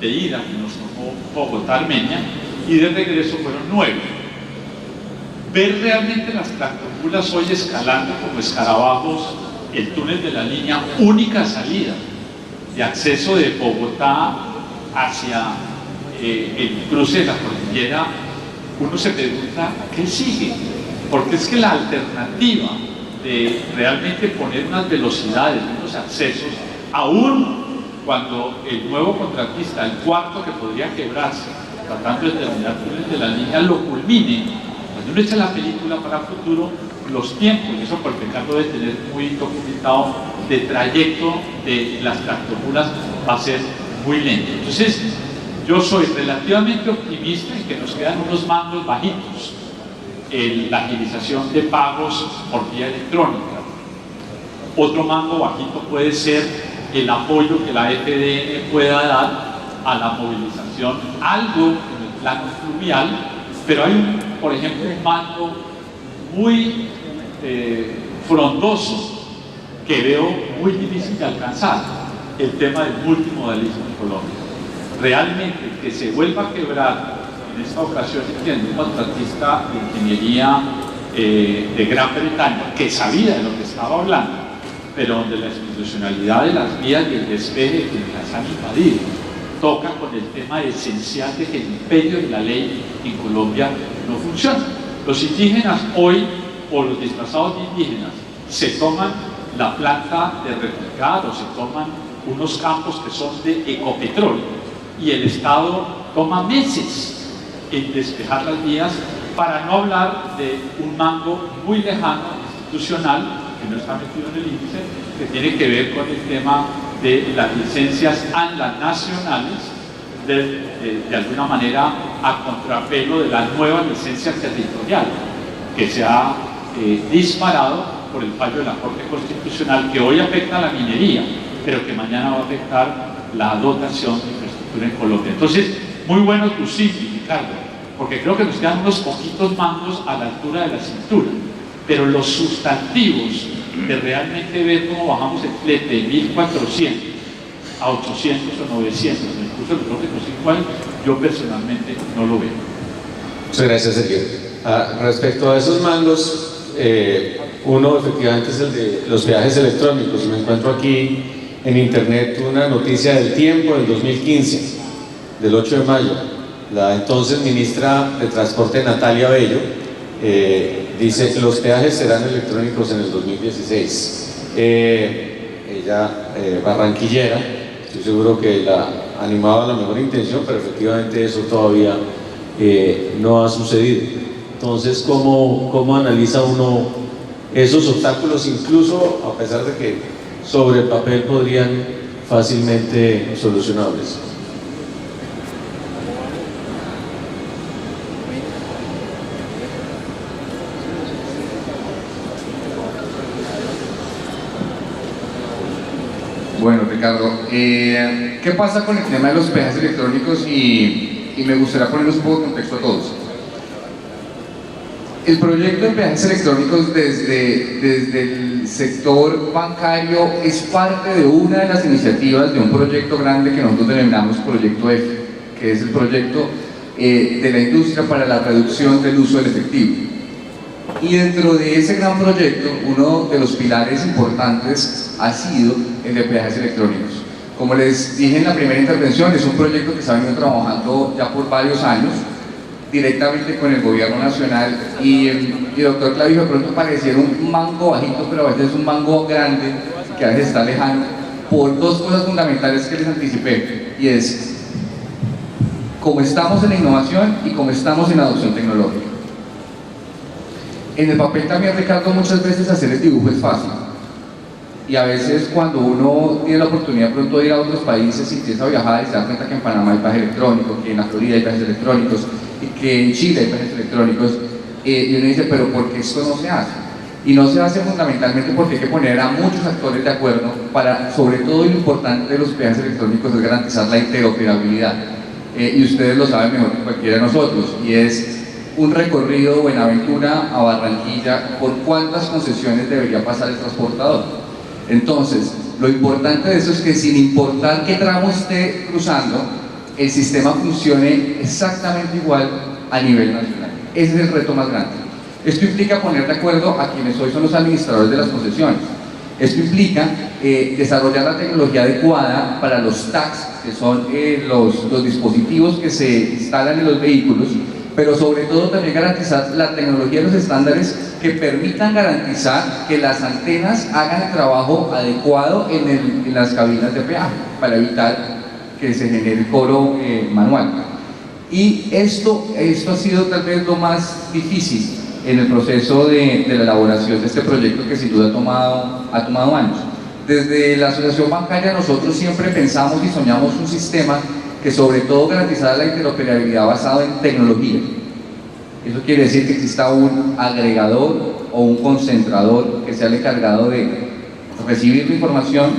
de ida que nos tomó Bogotá-Armenia, y de regreso fueron 9. Ver realmente las tractomulas hoy escalando como escarabajos el túnel de la línea, única salida de acceso de Bogotá hacia el cruce de la cordillera, uno se pregunta ¿qué sigue? Porque es que la alternativa de realmente poner unas velocidades, unos accesos, aún cuando el nuevo contratista, el cuarto que podría quebrarse, tratando de terminar túneles de la línea, lo culmine, cuando uno echa la película para el futuro, los tiempos, y eso porque Ricardo debe tener muy documentado, de trayecto de las tractomulas va a ser muy lento. Entonces, yo soy relativamente optimista en que nos quedan unos mangos bajitos, la agilización de pagos por vía electrónica. Otro mango bajito puede ser el apoyo que la FDN pueda dar a la movilización, algo en el plano fluvial, pero hay, por ejemplo, un mango muy frondoso que veo muy difícil de alcanzar, el tema del multimodalismo en Colombia. Realmente que se vuelva a quebrar en esta ocasión, entiendo, un contratista de ingeniería de Gran Bretaña, que sabía de lo que estaba hablando, pero donde la institucionalidad de las vías y el despeje que las han invadido toca con el tema esencial de que el imperio de la ley en Colombia no funciona. Los indígenas hoy, o los disfrazados de indígenas, se toman la planta de replicar o se toman unos campos que son de ecopetróleo y el Estado toma meses en despejar las vías, para no hablar de un mango muy lejano, institucional, que no está metido en el índice, que tiene que ver con el tema de las licencias nacionales, de alguna manera a contrapelo de la nueva licencia territorial que se ha disparado por el fallo de la Corte Constitucional, que hoy afecta a la minería, pero que mañana va a afectar la dotación de infraestructura en Colombia. Entonces, muy bueno tu síntoma, Ricardo, porque creo que nos quedan unos poquitos mangos a la altura de la cintura, pero los sustantivos de realmente ver cómo bajamos el flete de 1.400 a 800 o 900, incluso el próximo 5 años, yo personalmente no lo veo. Muchas gracias, Sergio. Respecto a esos mangos, uno efectivamente es el de los peajes electrónicos. Me encuentro aquí en internet una noticia del Tiempo del 2015, del 8 de mayo. La entonces ministra de Transporte, Natalia Bello, dice: los peajes serán electrónicos en el 2016. Ella, barranquillera, estoy seguro que la animaba a la mejor intención, pero efectivamente eso todavía no ha sucedido. Entonces, ¿cómo analiza uno esos obstáculos, incluso a pesar de que sobre el papel podrían fácilmente solucionables? Bueno, Ricardo, ¿qué pasa con el tema de los peajes electrónicos? Y me gustaría ponerles un poco de contexto a todos. El proyecto de peajes electrónicos desde el sector bancario es parte de una de las iniciativas de un proyecto grande que nosotros denominamos Proyecto F, que es el proyecto de la industria para la reducción del uso del efectivo. Y dentro de ese gran proyecto, uno de los pilares importantes ha sido el de peajes electrónicos. Como les dije en la primera intervención, es un proyecto que se ha venido trabajando ya por varios años, directamente con el gobierno nacional, y doctor Clavijo, de pronto pareciera un mango bajito, pero a veces es un mango grande, que a veces está lejano, por dos cosas fundamentales que les anticipé, y es cómo estamos en la innovación y cómo estamos en la adopción tecnológica. En el papel también, Ricardo, muchas veces hacer el dibujo es fácil, y a veces cuando uno tiene la oportunidad pronto de ir a otros países y empieza a viajar y se da cuenta que en Panamá hay peajes electrónicos, que en la Florida hay peajes electrónicos, y que en Chile hay peajes electrónicos, y uno dice, pero ¿por qué esto no se hace? Y no se hace fundamentalmente porque hay que poner a muchos actores de acuerdo para, sobre todo, y lo importante de los peajes electrónicos es garantizar la interoperabilidad, y ustedes lo saben mejor que cualquiera de nosotros, y es un recorrido de Buenaventura a Barranquilla, ¿por cuántas concesiones debería pasar el transportador? Entonces, lo importante de eso es que sin importar qué tramo esté cruzando, el sistema funcione exactamente igual a nivel nacional. Ese es el reto más grande. Esto implica poner de acuerdo a quienes hoy son los administradores de las concesiones. Esto implica desarrollar la tecnología adecuada para los tags, que son los dispositivos que se instalan en los vehículos, pero sobre todo también garantizar la tecnología de los estándares que permitan garantizar que las antenas hagan el trabajo adecuado en las cabinas de peaje, para evitar que se genere cobro manual. Y esto ha sido tal vez lo más difícil en el proceso de la elaboración de este proyecto, que sin duda ha tomado años. Desde la Asociación Bancaria nosotros siempre pensamos y soñamos un sistema que sobre todo garantizara la interoperabilidad basado en tecnología. Eso quiere decir que exista un agregador o un concentrador que sea el encargado de recibir la información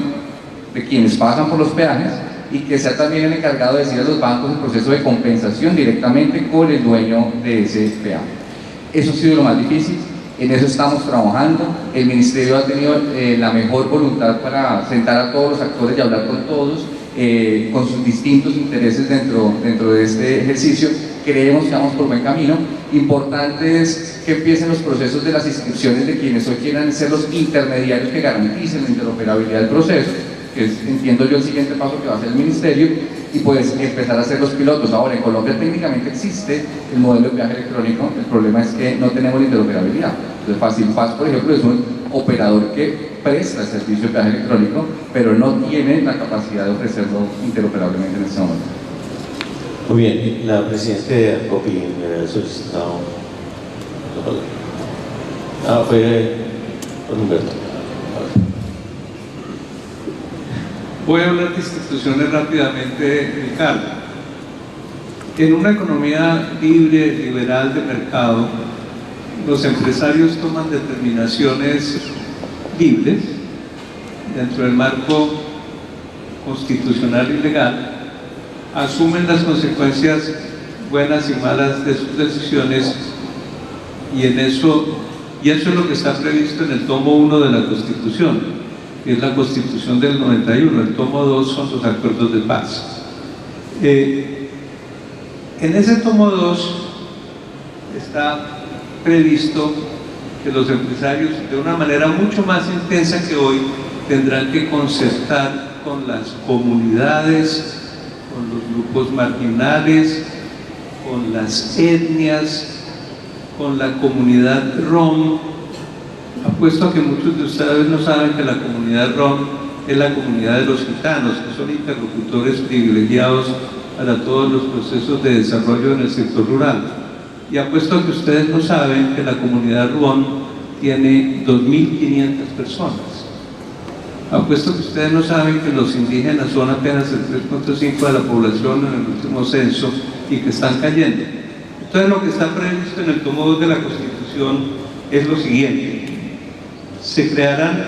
de quienes pasan por los peajes, y que sea también el encargado de decir a los bancos el proceso de compensación directamente con el dueño de ese peaje. Eso ha sido lo más difícil, en eso estamos trabajando. El Ministerio ha tenido la mejor voluntad para sentar a todos los actores y hablar con todos, con sus distintos intereses dentro de este ejercicio, creemos que vamos por buen camino. Importante es que empiecen los procesos de las inscripciones de quienes hoy quieran ser los intermediarios que garanticen la interoperabilidad del proceso, que es, entiendo yo, el siguiente paso que va a hacer el Ministerio, y pues empezar a hacer los pilotos. Ahora, en Colombia técnicamente existe el modelo de viaje electrónico, el problema es que no tenemos la interoperabilidad. Entonces, Facilpass, por ejemplo, es un operador que presta el servicio de viaje electrónico, pero no tiene la capacidad de ofrecerlo interoperablemente en este momento. Muy bien, la presidenta de ANCOPI me había solicitado. Fue con Humberto. Voy a hablar de instituciones rápidamente, Ricardo. En una economía libre, liberal de mercado, los empresarios toman determinaciones libres dentro del marco constitucional y legal, asumen las consecuencias buenas y malas de sus decisiones, y eso es lo que está previsto en el tomo 1 de la Constitución, que es la Constitución del 91. El tomo 2 son los acuerdos de paz. En ese tomo 2 está previsto que los empresarios, de una manera mucho más intensa que hoy, tendrán que concertar con las comunidades, con los grupos marginales, con las etnias, con la comunidad rom. Apuesto a que muchos de ustedes no saben que la comunidad rom es la comunidad de los gitanos, que son interlocutores privilegiados para todos los procesos de desarrollo en el sector rural. Y apuesto a que ustedes no saben que la comunidad rom tiene 2.500 personas. Apuesto que ustedes no saben que los indígenas son apenas el 3.5% de la población en el último censo y que están cayendo. Entonces, lo que está previsto en el tomo 2 de la Constitución es lo siguiente: se crearán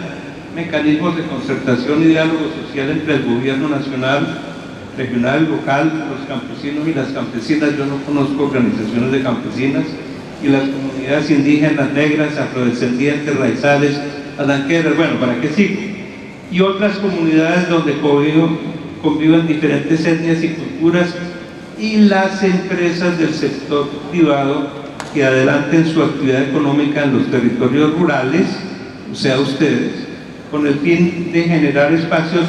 mecanismos de concertación y diálogo social entre el gobierno nacional, regional, local, los campesinos y las campesinas. Yo no conozco organizaciones de campesinas, y las comunidades indígenas, negras, afrodescendientes, raizales, alanqueras, bueno, ¿para qué sigo? Y otras comunidades donde conviven diferentes etnias y culturas, y las empresas del sector privado que adelanten su actividad económica en los territorios rurales, o sea, ustedes, con el fin de generar espacios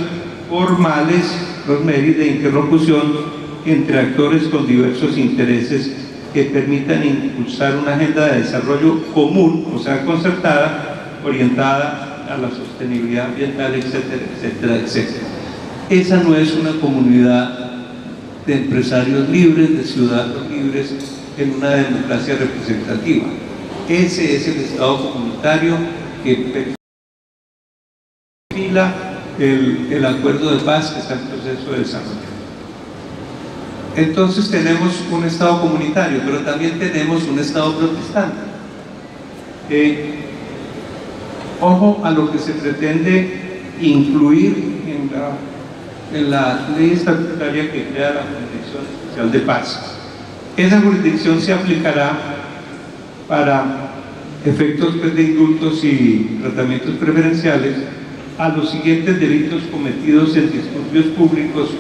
formales, Rosemary, de interlocución entre actores con diversos intereses que permitan impulsar una agenda de desarrollo común, o sea, concertada, orientada a la sostenibilidad ambiental, etcétera, etcétera, etcétera. Esa no es una comunidad de empresarios libres, de ciudadanos libres en una democracia representativa. Ese es el Estado comunitario que perfila el acuerdo de paz que está en proceso de desarrollo. Entonces tenemos un Estado comunitario, pero también tenemos un Estado protestante. Ojo a lo que se pretende incluir en la ley estatutaria que crea la Jurisdicción Especial de Paz. Esa jurisdicción se aplicará para efectos de indultos y tratamientos preferenciales a los siguientes delitos cometidos en disturbios públicos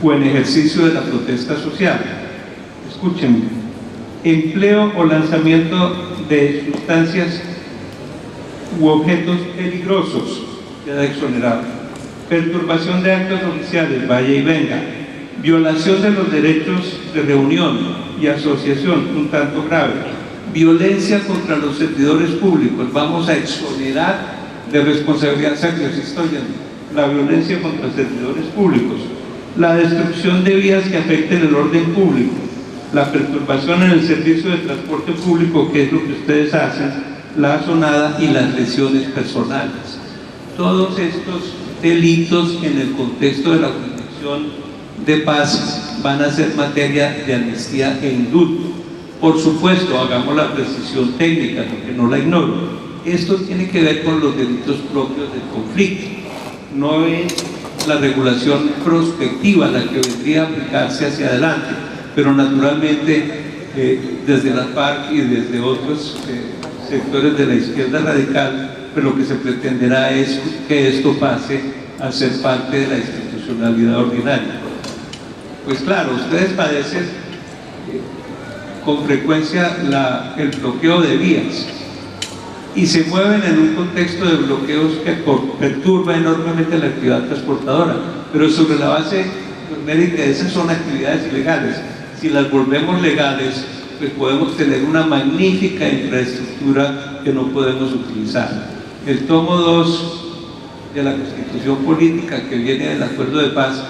o en ejercicio de la protesta social. Escúchenme: empleo o lanzamiento de sustancias u objetos peligrosos, queda exonerado; perturbación de actos oficiales, vaya y venga; violación de los derechos de reunión y asociación, un tanto grave; violencia contra los servidores públicos, vamos a exonerar de responsabilidad, la violencia contra servidores públicos; la destrucción de vías que afecten el orden público; la perturbación en el servicio de transporte público, que es lo que ustedes hacen; la asonada; y las lesiones personales. Todos estos delitos en el contexto de la Jurisdicción de Paz van a ser materia de amnistía e indulto. Por supuesto, hagamos la precisión técnica, porque no la ignoro. Esto tiene que ver con los delitos propios del conflicto, no es la regulación prospectiva la que vendría a aplicarse hacia adelante, pero naturalmente desde la FARC y desde otros sectores de la izquierda radical, pues lo que se pretenderá es que esto pase a ser parte de la institucionalidad ordinaria. Pues claro, ustedes padecen con frecuencia el bloqueo de vías y se mueven en un contexto de bloqueos que perturba enormemente la actividad transportadora, pero sobre la base numérica de esas son actividades ilegales. Si las volvemos legales, pues podemos tener una magnífica infraestructura que no podemos utilizar. El tomo 2 de la Constitución Política, que viene del Acuerdo de Paz,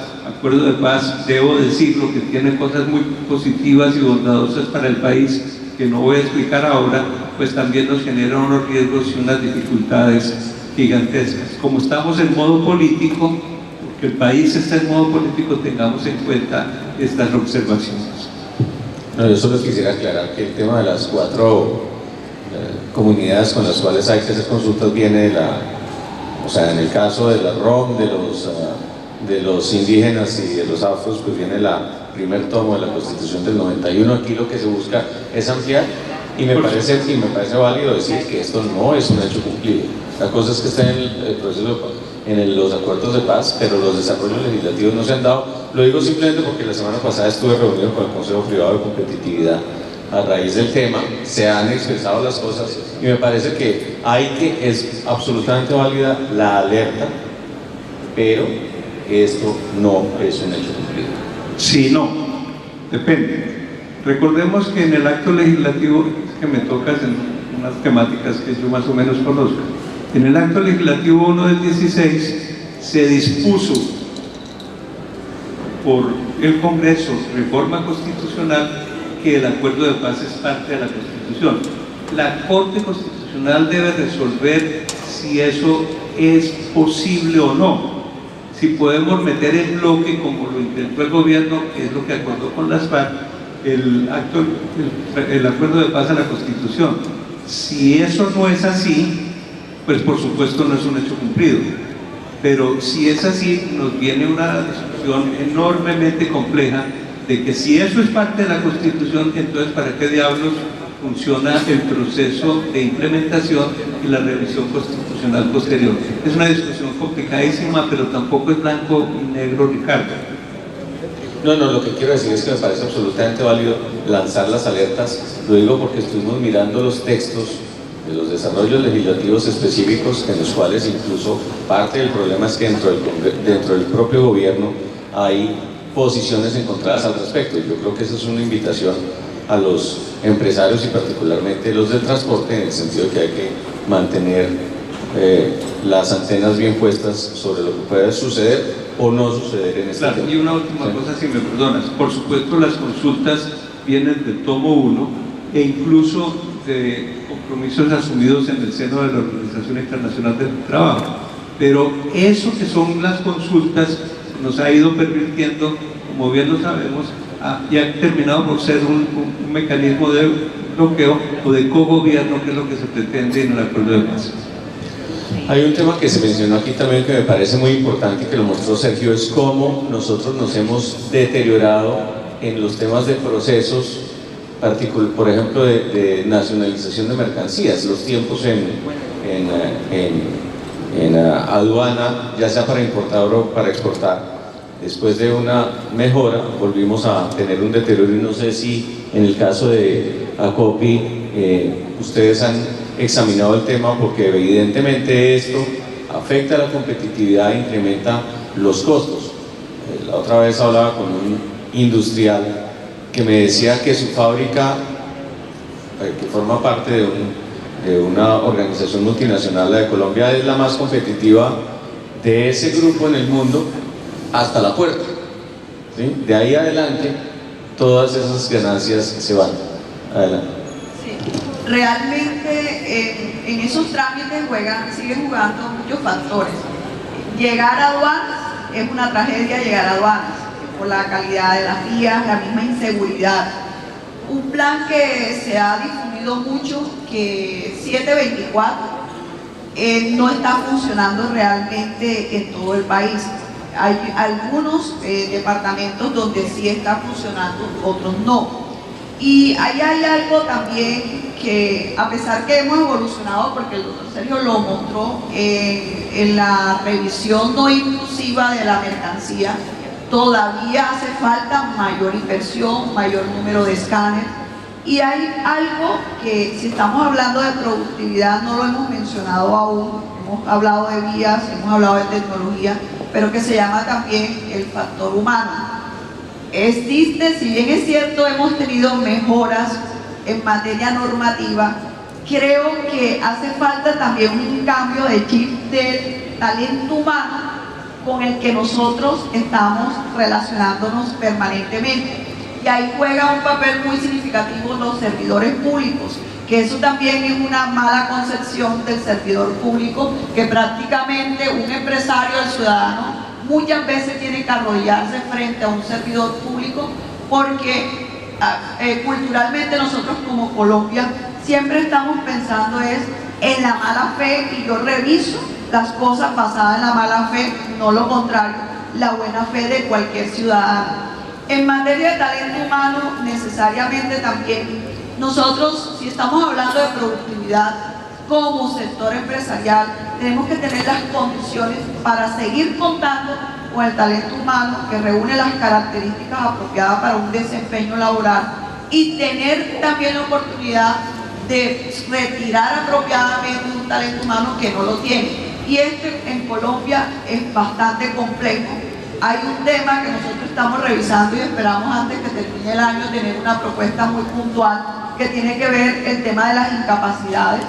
debo decirlo, que tiene cosas muy positivas y bondadosas para el país, que no voy a explicar ahora, pues también nos genera unos riesgos y unas dificultades gigantescas. Como estamos en modo político, porque el país está en modo político, tengamos en cuenta estas observaciones. No, yo solo quisiera aclarar que el tema de las 4 comunidades con las cuales hay que hacer consultas viene de o sea, en el caso de la ROM, de los indígenas y de los afros, pues viene el primer tomo de la Constitución del 91. Aquí lo que se busca es ampliar, y me parece válido decir que esto no es un hecho cumplido. La cosa es que está en el proceso en los acuerdos de paz, pero los desarrollos legislativos no se han dado. Lo digo simplemente porque la semana pasada estuve reunido con el Consejo Privado de Competitividad a raíz del tema, se han expresado las cosas y me parece que es absolutamente válida la alerta, pero esto no es un hecho cumplido. Sí, no, depende. Recordemos que en el acto legislativo, que me tocas en unas temáticas que yo más o menos conozco, en el acto legislativo 1 del 16 se dispuso por el Congreso, reforma constitucional, que el acuerdo de paz es parte de la Constitución. La Corte Constitucional debe resolver si eso es posible o no, si podemos meter en bloque, como lo intentó el gobierno, que es lo que acordó con las FARC, el acuerdo de paz a la Constitución. Si eso no es así, pues por supuesto no es un hecho cumplido, pero si es así, nos viene una discusión enormemente compleja de que si eso es parte de la Constitución, entonces ¿para qué diablos funciona el proceso de implementación y la revisión constitucional posterior? Es una discusión complicadísima, pero tampoco es blanco y negro, Ricardo. No, lo que quiero decir es que me parece absolutamente válido lanzar las alertas. Lo digo porque estuvimos mirando los textos de los desarrollos legislativos específicos, en los cuales incluso parte del problema es que dentro del propio gobierno hay posiciones encontradas al respecto. Yo creo que esa es una invitación a los empresarios y particularmente los del transporte, en el sentido de que hay que mantener las antenas bien puestas sobre lo que puede suceder o no suceder en este tema. Y una última cosa, si me perdonas. Por supuesto, las consultas vienen del tomo 1 e incluso de compromisos asumidos en el seno de la Organización Internacional del Trabajo. Pero eso que son las consultas nos ha ido permitiendo, como bien lo sabemos, y ha terminado por ser un mecanismo de bloqueo o de cogobierno, que es lo que se pretende en el acuerdo de paz. Hay un tema que se mencionó aquí también que me parece muy importante y que lo mostró Sergio, es cómo nosotros nos hemos deteriorado en los temas de procesos, por ejemplo de nacionalización de mercancías, los tiempos en aduana, ya sea para importar o para exportar. Después de una mejora volvimos a tener un deterioro, y no sé si en el caso de ACOPI ustedes han examinado el tema, porque evidentemente esto afecta a la competitividad e incrementa los costos. La otra vez hablaba con un industrial que me decía que su fábrica, que forma parte de una organización multinacional, la de Colombia, es la más competitiva de ese grupo en el mundo hasta la puerta, ¿sí? De ahí adelante todas esas ganancias se van. Adelante. Sí. Realmente en esos trámites siguen jugando muchos factores. Llegar a aduanas es una tragedia, llegar a aduanas por la calidad de las vías, la misma inseguridad. Un plan que se ha difundido mucho, que 724, no está funcionando realmente en todo el país. Hay algunos departamentos donde sí está funcionando, otros no. Y ahí hay algo también que, a pesar que hemos evolucionado, porque el doctor Sergio lo mostró en la revisión no inclusiva de la mercancía, todavía hace falta mayor inversión, mayor número de escáneres, Y hay algo que, si estamos hablando de productividad, no lo hemos mencionado aún. Hemos hablado de vías, hemos hablado de tecnología, pero que se llama también el factor humano. Existe, si bien es cierto, hemos tenido mejoras en materia normativa, creo que hace falta también un cambio de chip del talento humano con el que nosotros estamos relacionándonos permanentemente. Y ahí juega un papel muy significativo los servidores públicos, que eso también es una mala concepción del servidor público, que prácticamente un empresario, el ciudadano, muchas veces tiene que arrodillarse frente a un servidor público, porque culturalmente nosotros como Colombia siempre estamos pensando en la mala fe, y yo reviso las cosas basadas en la mala fe, no lo contrario, la buena fe de cualquier ciudadano. En materia de talento humano, necesariamente también nosotros, si estamos hablando de productividad como sector empresarial, tenemos que tener las condiciones para seguir contando con el talento humano que reúne las características apropiadas para un desempeño laboral, y tener también la oportunidad de retirar apropiadamente un talento humano que no lo tiene. Y en Colombia es bastante complejo. Hay un tema que nosotros estamos revisando y esperamos antes que termine el año tener una propuesta muy puntual que tiene que ver el tema de las incapacidades.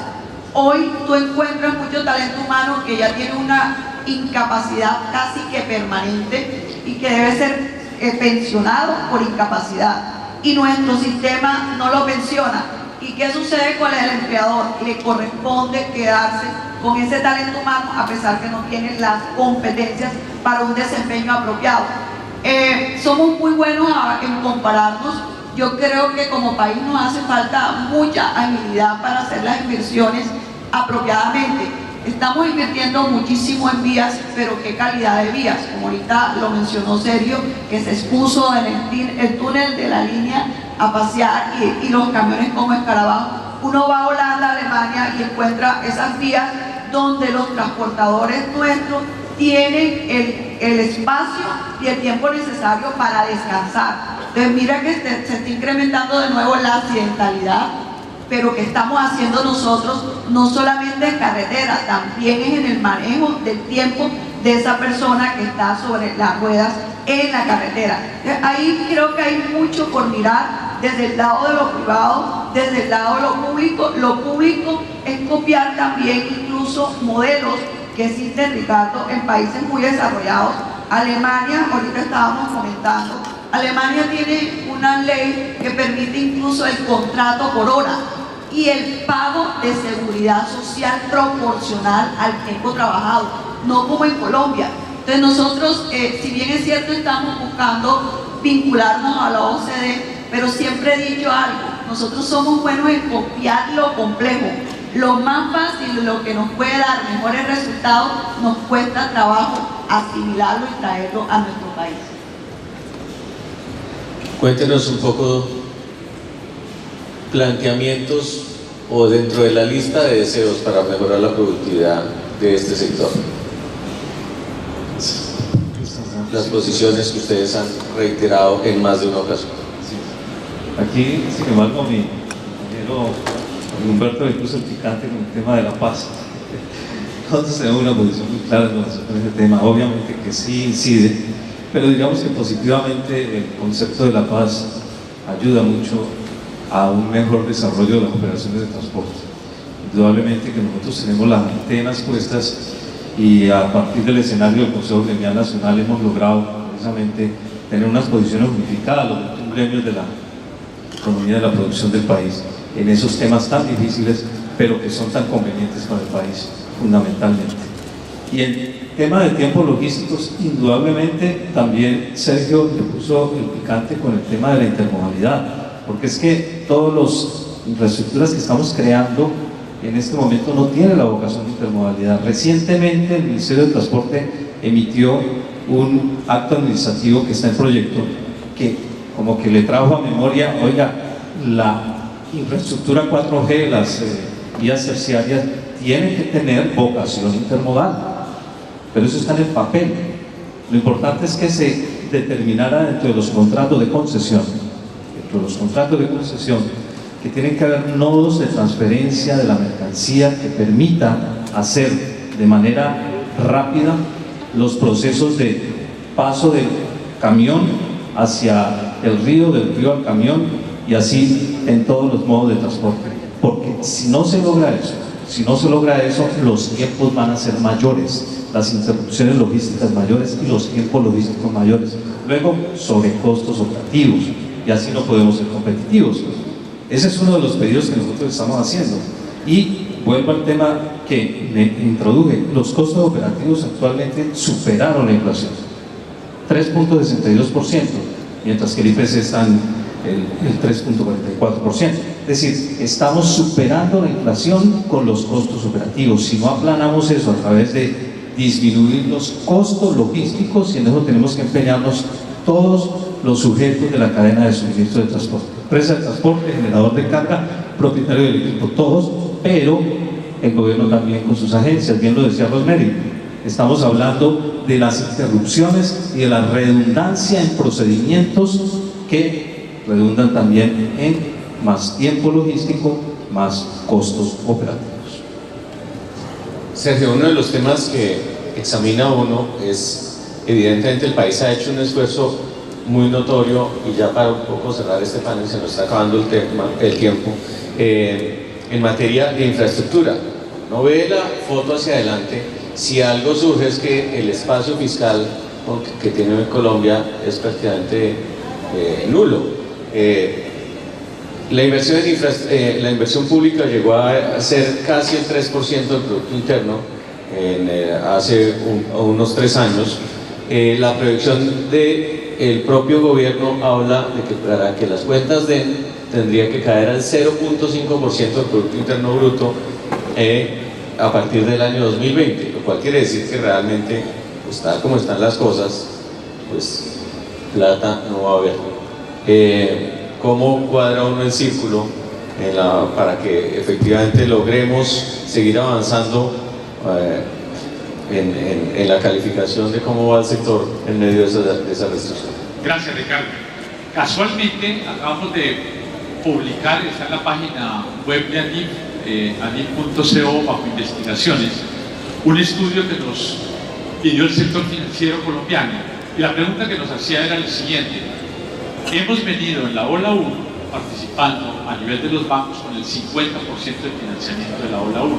Hoy tú encuentras mucho talento humano que ya tiene una incapacidad casi que permanente y que debe ser pensionado por incapacidad, y nuestro sistema no lo pensiona. ¿Y qué sucede con el empleador? Le corresponde quedarse con ese talento humano a pesar que no tiene las competencias para un desempeño apropiado. Somos muy buenos en compararnos. Yo creo que como país nos hace falta mucha agilidad para hacer las inversiones apropiadamente. Estamos invirtiendo muchísimo en vías, pero ¿qué calidad de vías? Como ahorita lo mencionó Sergio, que se expuso en el túnel de la línea a pasear y los camiones como escarabajo. Uno va a Holanda, Alemania, y encuentra esas vías donde los transportadores nuestros tienen el espacio y el tiempo necesario para descansar. Entonces mira que se está incrementando de nuevo la accidentalidad, pero que estamos haciendo nosotros no solamente en carretera, también es en el manejo del tiempo de esa persona que está sobre las ruedas en la carretera. Ahí creo que hay mucho por mirar desde el lado de lo privado, desde el lado de lo público. Lo público es copiar también incluso modelos que existen, Ricardo, en países muy desarrollados. Alemania, ahorita estábamos comentando, Alemania tiene una ley que permite incluso el contrato por hora y el pago de seguridad social proporcional al tiempo trabajado, no como en Colombia. Entonces nosotros, si bien es cierto, estamos buscando vincularnos a la OCDE, pero siempre he dicho algo, nosotros somos buenos en copiar lo complejo. Lo más fácil, lo que nos puede dar mejores resultados, nos cuesta trabajo asimilarlo y traerlo a nuestro país. Cuéntenos un poco planteamientos o dentro de la lista de deseos para mejorar la productividad de este sector. Las posiciones que ustedes han reiterado en más de una ocasión. Aquí, sin embargo, mi compañero Humberto le puso el picante con el tema de la paz. Entonces tenemos una posición muy clara en relación con ese tema. Obviamente que sí incide, pero digamos que positivamente el concepto de la paz ayuda mucho a un mejor desarrollo de las operaciones de transporte. Indudablemente que nosotros tenemos las antenas puestas y a partir del escenario del Consejo Gremial Nacional hemos logrado precisamente tener unas posiciones unificadas, los 21 gremios de la economía de la producción del país, en esos temas tan difíciles, pero que son tan convenientes para el país, fundamentalmente. Y en tema de tiempos logísticos, indudablemente también Sergio le puso el picante con el tema de la intermodalidad, porque es que todas las infraestructuras que estamos creando en este momento no tienen la vocación de intermodalidad. Recientemente el Ministerio de Transporte emitió un acto administrativo que está en proyecto, que como que le trajo a memoria, oiga, la infraestructura 4G, las vías terciarias, tienen que tener vocación intermodal, pero eso está en el papel. Lo importante es que se determinara dentro de los contratos de concesión, que tienen que haber nodos de transferencia de la mercancía que permitan hacer de manera rápida los procesos de paso del camión hacia el río, del río al camión, y así en todos los modos de transporte. Porque si no se logra eso, los tiempos van a ser mayores, las interrupciones logísticas mayores y los tiempos logísticos mayores. Luego, sobrecostos operativos, y así no podemos ser competitivos. Ese es uno de los pedidos que nosotros estamos haciendo. Y vuelvo al tema que me introduje: los costos operativos actualmente superaron la inflación, 3.62%, mientras que el IPC está en el 3.44%. Es decir, estamos superando la inflación con los costos operativos. Si no aplanamos eso a través de disminuir los costos logísticos, y en eso tenemos que empeñarnos todos los sujetos de la cadena de suministro de transporte: empresa de transporte, generador de carga, propietario del equipo, todos, pero el gobierno también con sus agencias. Bien lo decía Rosemary, estamos hablando de las interrupciones y de la redundancia en procedimientos que redundan también en más tiempo logístico, más costos operativos. Sergio, uno de los temas que examina uno es, evidentemente el país ha hecho un esfuerzo muy notorio, y ya para un poco cerrar este panel, se nos está acabando el tiempo, en materia de infraestructura. No ve la foto hacia adelante. Si algo surge es que el espacio fiscal que tiene Colombia es prácticamente nulo. La inversión pública llegó a ser casi el 3% del Producto Interno hace unos 3 años. La proyección del propio gobierno habla de que para que las cuentas tendría que caer al 0.5% del Producto Interno Bruto a partir del año 2020, lo cual quiere decir que realmente, pues, tal como están las cosas, pues plata no va a haber. ¿Cómo cuadra uno el círculo para que efectivamente logremos seguir avanzando en la calificación de cómo va el sector en medio de esa restricción? Gracias, Ricardo. Casualmente acabamos de publicar, está en la página web de ANIF, anif.co, bajo investigaciones, un estudio que nos pidió el sector financiero colombiano, y la pregunta que nos hacía era el siguiente: hemos venido en la ola 1 participando a nivel de los bancos con el 50% del financiamiento de la ola 1.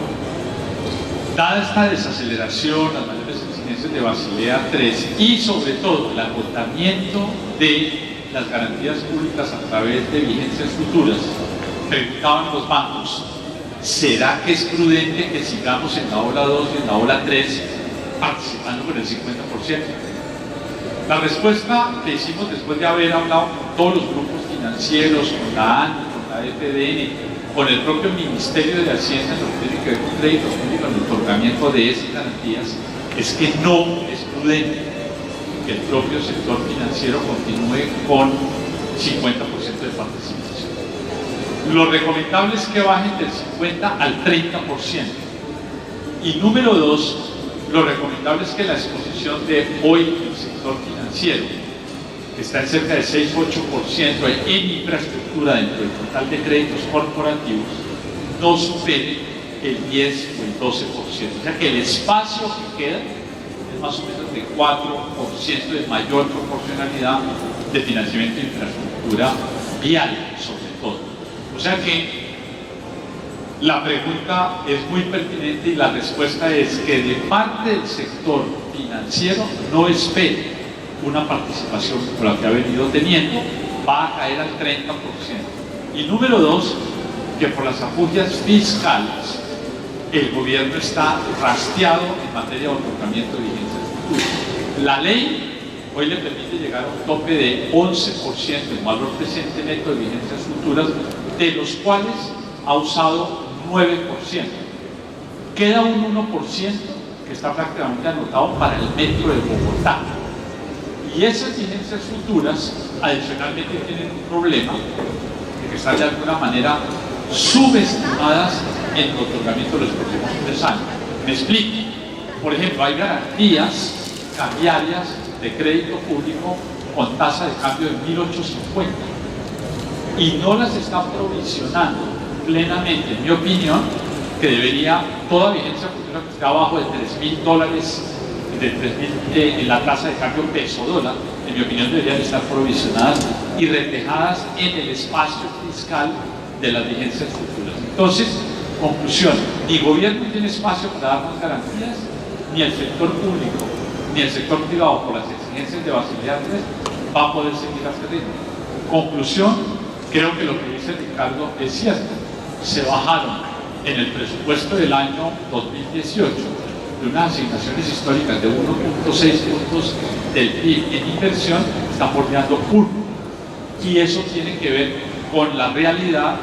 Dada esta desaceleración, las mayores exigencias de Basilea III y sobre todo el agotamiento de las garantías públicas a través de vigencias futuras, preguntaban los bancos: ¿será que es prudente que sigamos en la ola 2 y en la ola 3 participando con el 50%? La respuesta que hicimos después de haber hablado con todos los grupos financieros, con la ANI, con la FDN, con el propio Ministerio de Hacienda, lo que tiene que ver con créditos públicos, el otorgamiento de esas garantías, es que no es prudente que el propio sector financiero continúe con 50% de participación. Lo recomendable es que bajen del 50 al 30%. Y número 2, lo recomendable es que la exposición de hoy del sector financiero, que está en cerca de 6-8% en infraestructura dentro del total de créditos corporativos, no supere el 10 o el 12%. O sea que el espacio que queda es más o menos de 4% de mayor proporcionalidad de financiamiento de infraestructura vial, sobre todo. O sea que la pregunta es muy pertinente, y la respuesta es que de parte del sector financiero no espere una participación como la que ha venido teniendo, va a caer al 30%. Y número 2, que por las afugias fiscales el gobierno está rastreado en materia de otorgamiento de vigencias futuras. La ley hoy le permite llegar a un tope de 11% en valor presente neto de vigencias futuras, de los cuales ha usado 9%. Queda un 1% que está prácticamente anotado para el metro de Bogotá. Y esas vigencias futuras adicionalmente tienen un problema de que están de alguna manera subestimadas en el otorgamiento de los próximos 3 años. Me explico. Por ejemplo, hay garantías cambiarias de crédito público con tasa de cambio de 1850. y no las está provisionando plenamente, en mi opinión, que debería toda vigencia futura que está abajo de $3.000, en la tasa de cambio peso-dólar, en mi opinión deberían estar provisionadas y reflejadas en el espacio fiscal de las vigencias futuras. Entonces, conclusión, ni gobierno tiene espacio para dar más garantías, ni el sector público, ni el sector privado, por las exigencias de Basilea III, va a poder seguir a este ritmo. Conclusión, creo que lo que dice Ricardo es cierto. Se bajaron en el presupuesto del año 2018 de unas asignaciones históricas de 1.6 puntos del PIB en inversión, están bordeando 1. Y eso tiene que ver con la realidad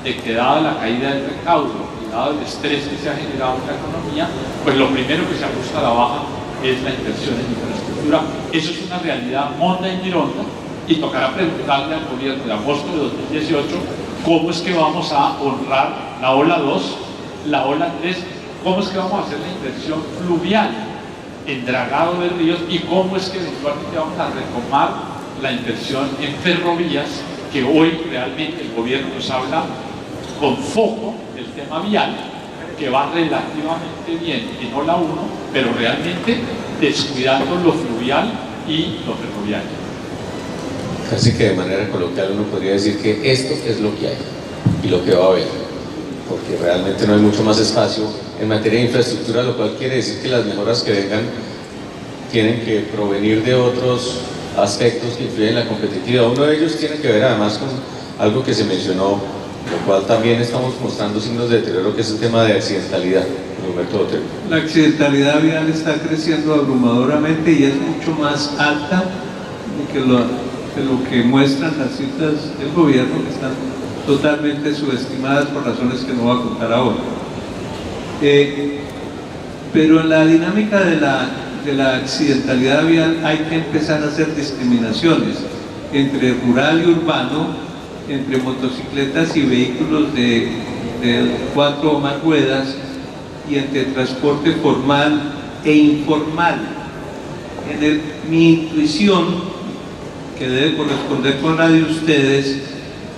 de que dada la caída del recaudo y dado el estrés que se ha generado en la economía, pues lo primero que se ajusta a la baja es la inversión en infraestructura. Eso es una realidad monda y mironda, y tocará preguntarle al gobierno de agosto de 2018 cómo es que vamos a honrar la ola 2, la ola 3, cómo es que vamos a hacer la inversión fluvial en dragado de ríos y cómo es que eventualmente vamos a retomar la inversión en ferrovías, que hoy realmente el gobierno nos habla con foco del tema vial, que va relativamente bien en ola 1, pero realmente descuidando lo fluvial y lo ferroviario. Casi que de manera coloquial uno podría decir que esto es lo que hay y lo que va a haber, porque realmente no hay mucho más espacio en materia de infraestructura, lo cual quiere decir que las mejoras que vengan tienen que provenir de otros aspectos que influyen en la competitividad. Uno de ellos tiene que ver además con algo que se mencionó, lo cual también estamos mostrando signos de deterioro, que es el tema de accidentalidad. Roberto Otero. La accidentalidad vial está creciendo abrumadoramente y es mucho más alta que lo que muestran las cifras del gobierno, que están totalmente subestimadas por razones que no voy a contar ahora. Pero en la dinámica de la accidentalidad vial hay que empezar a hacer discriminaciones entre rural y urbano, entre motocicletas y vehículos de 4 o más ruedas, y entre transporte formal e informal. Mi intuición, que debe corresponder con la de ustedes,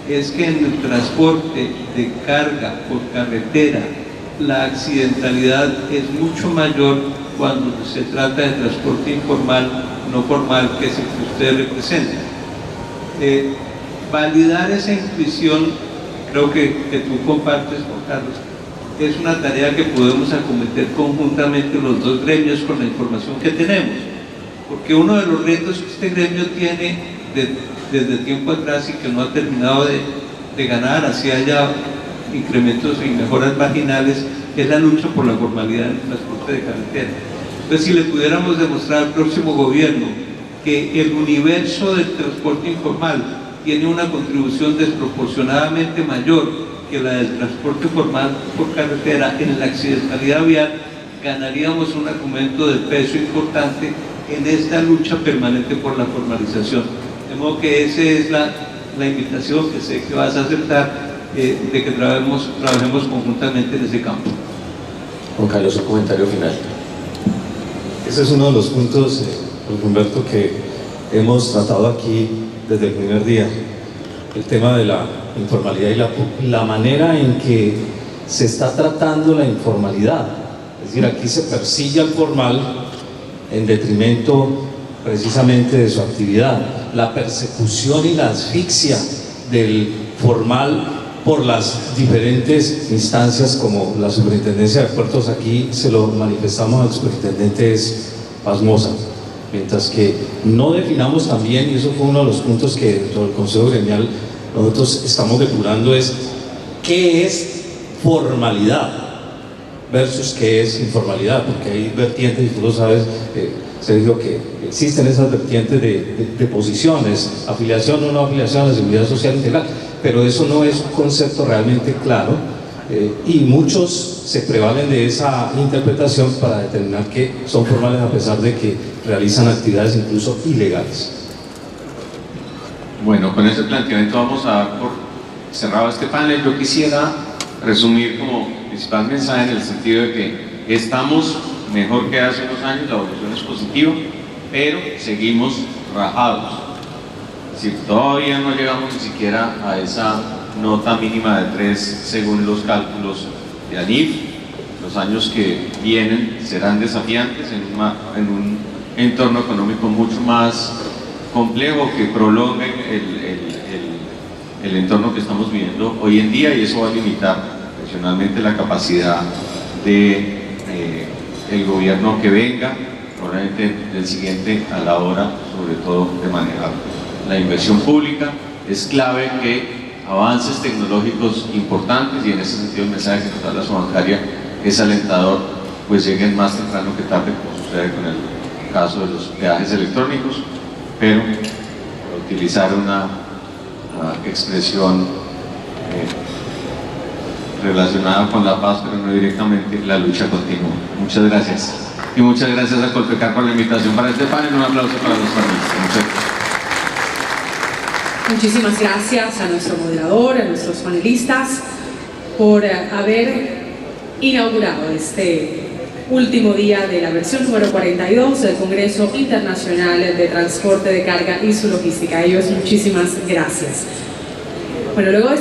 es que en el transporte de carga por carretera la accidentalidad es mucho mayor cuando se trata de transporte informal, no formal, que es el que ustedes representan. Validar esa intuición, creo que tú compartes, Juan Carlos, es una tarea que podemos acometer conjuntamente los dos gremios con la información que tenemos, porque uno de los retos que este gremio tiene desde tiempo atrás y que no ha terminado de ganar, así haya incrementos y mejoras marginales, es la lucha por la formalidad en el transporte de carretera. Entonces, si le pudiéramos demostrar al próximo gobierno que el universo del transporte informal tiene una contribución desproporcionadamente mayor que la del transporte formal por carretera en la accidentalidad vial, ganaríamos un argumento de peso importante en esta lucha permanente por la formalización. De modo que esa es la invitación que sé que vas a aceptar, de que trabajemos conjuntamente en ese campo. Juan Carlos, un comentario final. Ese es uno de los puntos, Humberto, que hemos tratado aquí desde el primer día, el tema de la informalidad y la manera en que se está tratando la informalidad. Es decir, aquí se persigue al formal en detrimento precisamente de su actividad. La persecución y la asfixia del formal por las diferentes instancias, como la Superintendencia de Puertos, aquí se lo manifestamos al superintendente, es pasmosa. Mientras que no definamos también, y eso fue uno de los puntos que dentro del Consejo Gremial nosotros estamos depurando, es qué es formalidad versus qué es informalidad, porque hay vertientes, y tú lo sabes, Sergio, que existen esas vertientes de posiciones, afiliación o no afiliación a la Seguridad Social Integral, pero eso no es un concepto realmente claro, y muchos se prevalen de esa interpretación para determinar que son formales a pesar de que realizan actividades incluso ilegales. Bueno, con este planteamiento vamos a dar por cerrado este panel. Yo quisiera resumir como principal mensaje en el sentido de que estamos mejor que hace unos años, la evolución es positiva, pero seguimos rajados. Si todavía no llegamos ni siquiera a esa nota mínima de 3 según los cálculos de ANIF, los años que vienen serán desafiantes en un entorno económico mucho más complejo que prolongue el entorno que estamos viviendo hoy en día, y eso va a limitar adicionalmente la capacidad de el gobierno que venga, probablemente del siguiente, a la hora sobre todo de manejar la inversión pública. Es clave que avances tecnológicos importantes, y en ese sentido el mensaje que nos da la Subbancaria es alentador, pues lleguen más temprano que tarde, como sucede con el caso de los peajes electrónicos, pero para utilizar una expresión relacionada con la paz, pero no directamente, la lucha continúa. Muchas gracias. Y muchas gracias a Colpecar por la invitación para este panel. Un aplauso para los panelistas. Muchas gracias. Muchísimas gracias a nuestro moderador, a nuestros panelistas, por haber inaugurado este último día de la versión número 42 del Congreso Internacional de Transporte de Carga y su Logística. A ellos muchísimas gracias. Bueno, luego de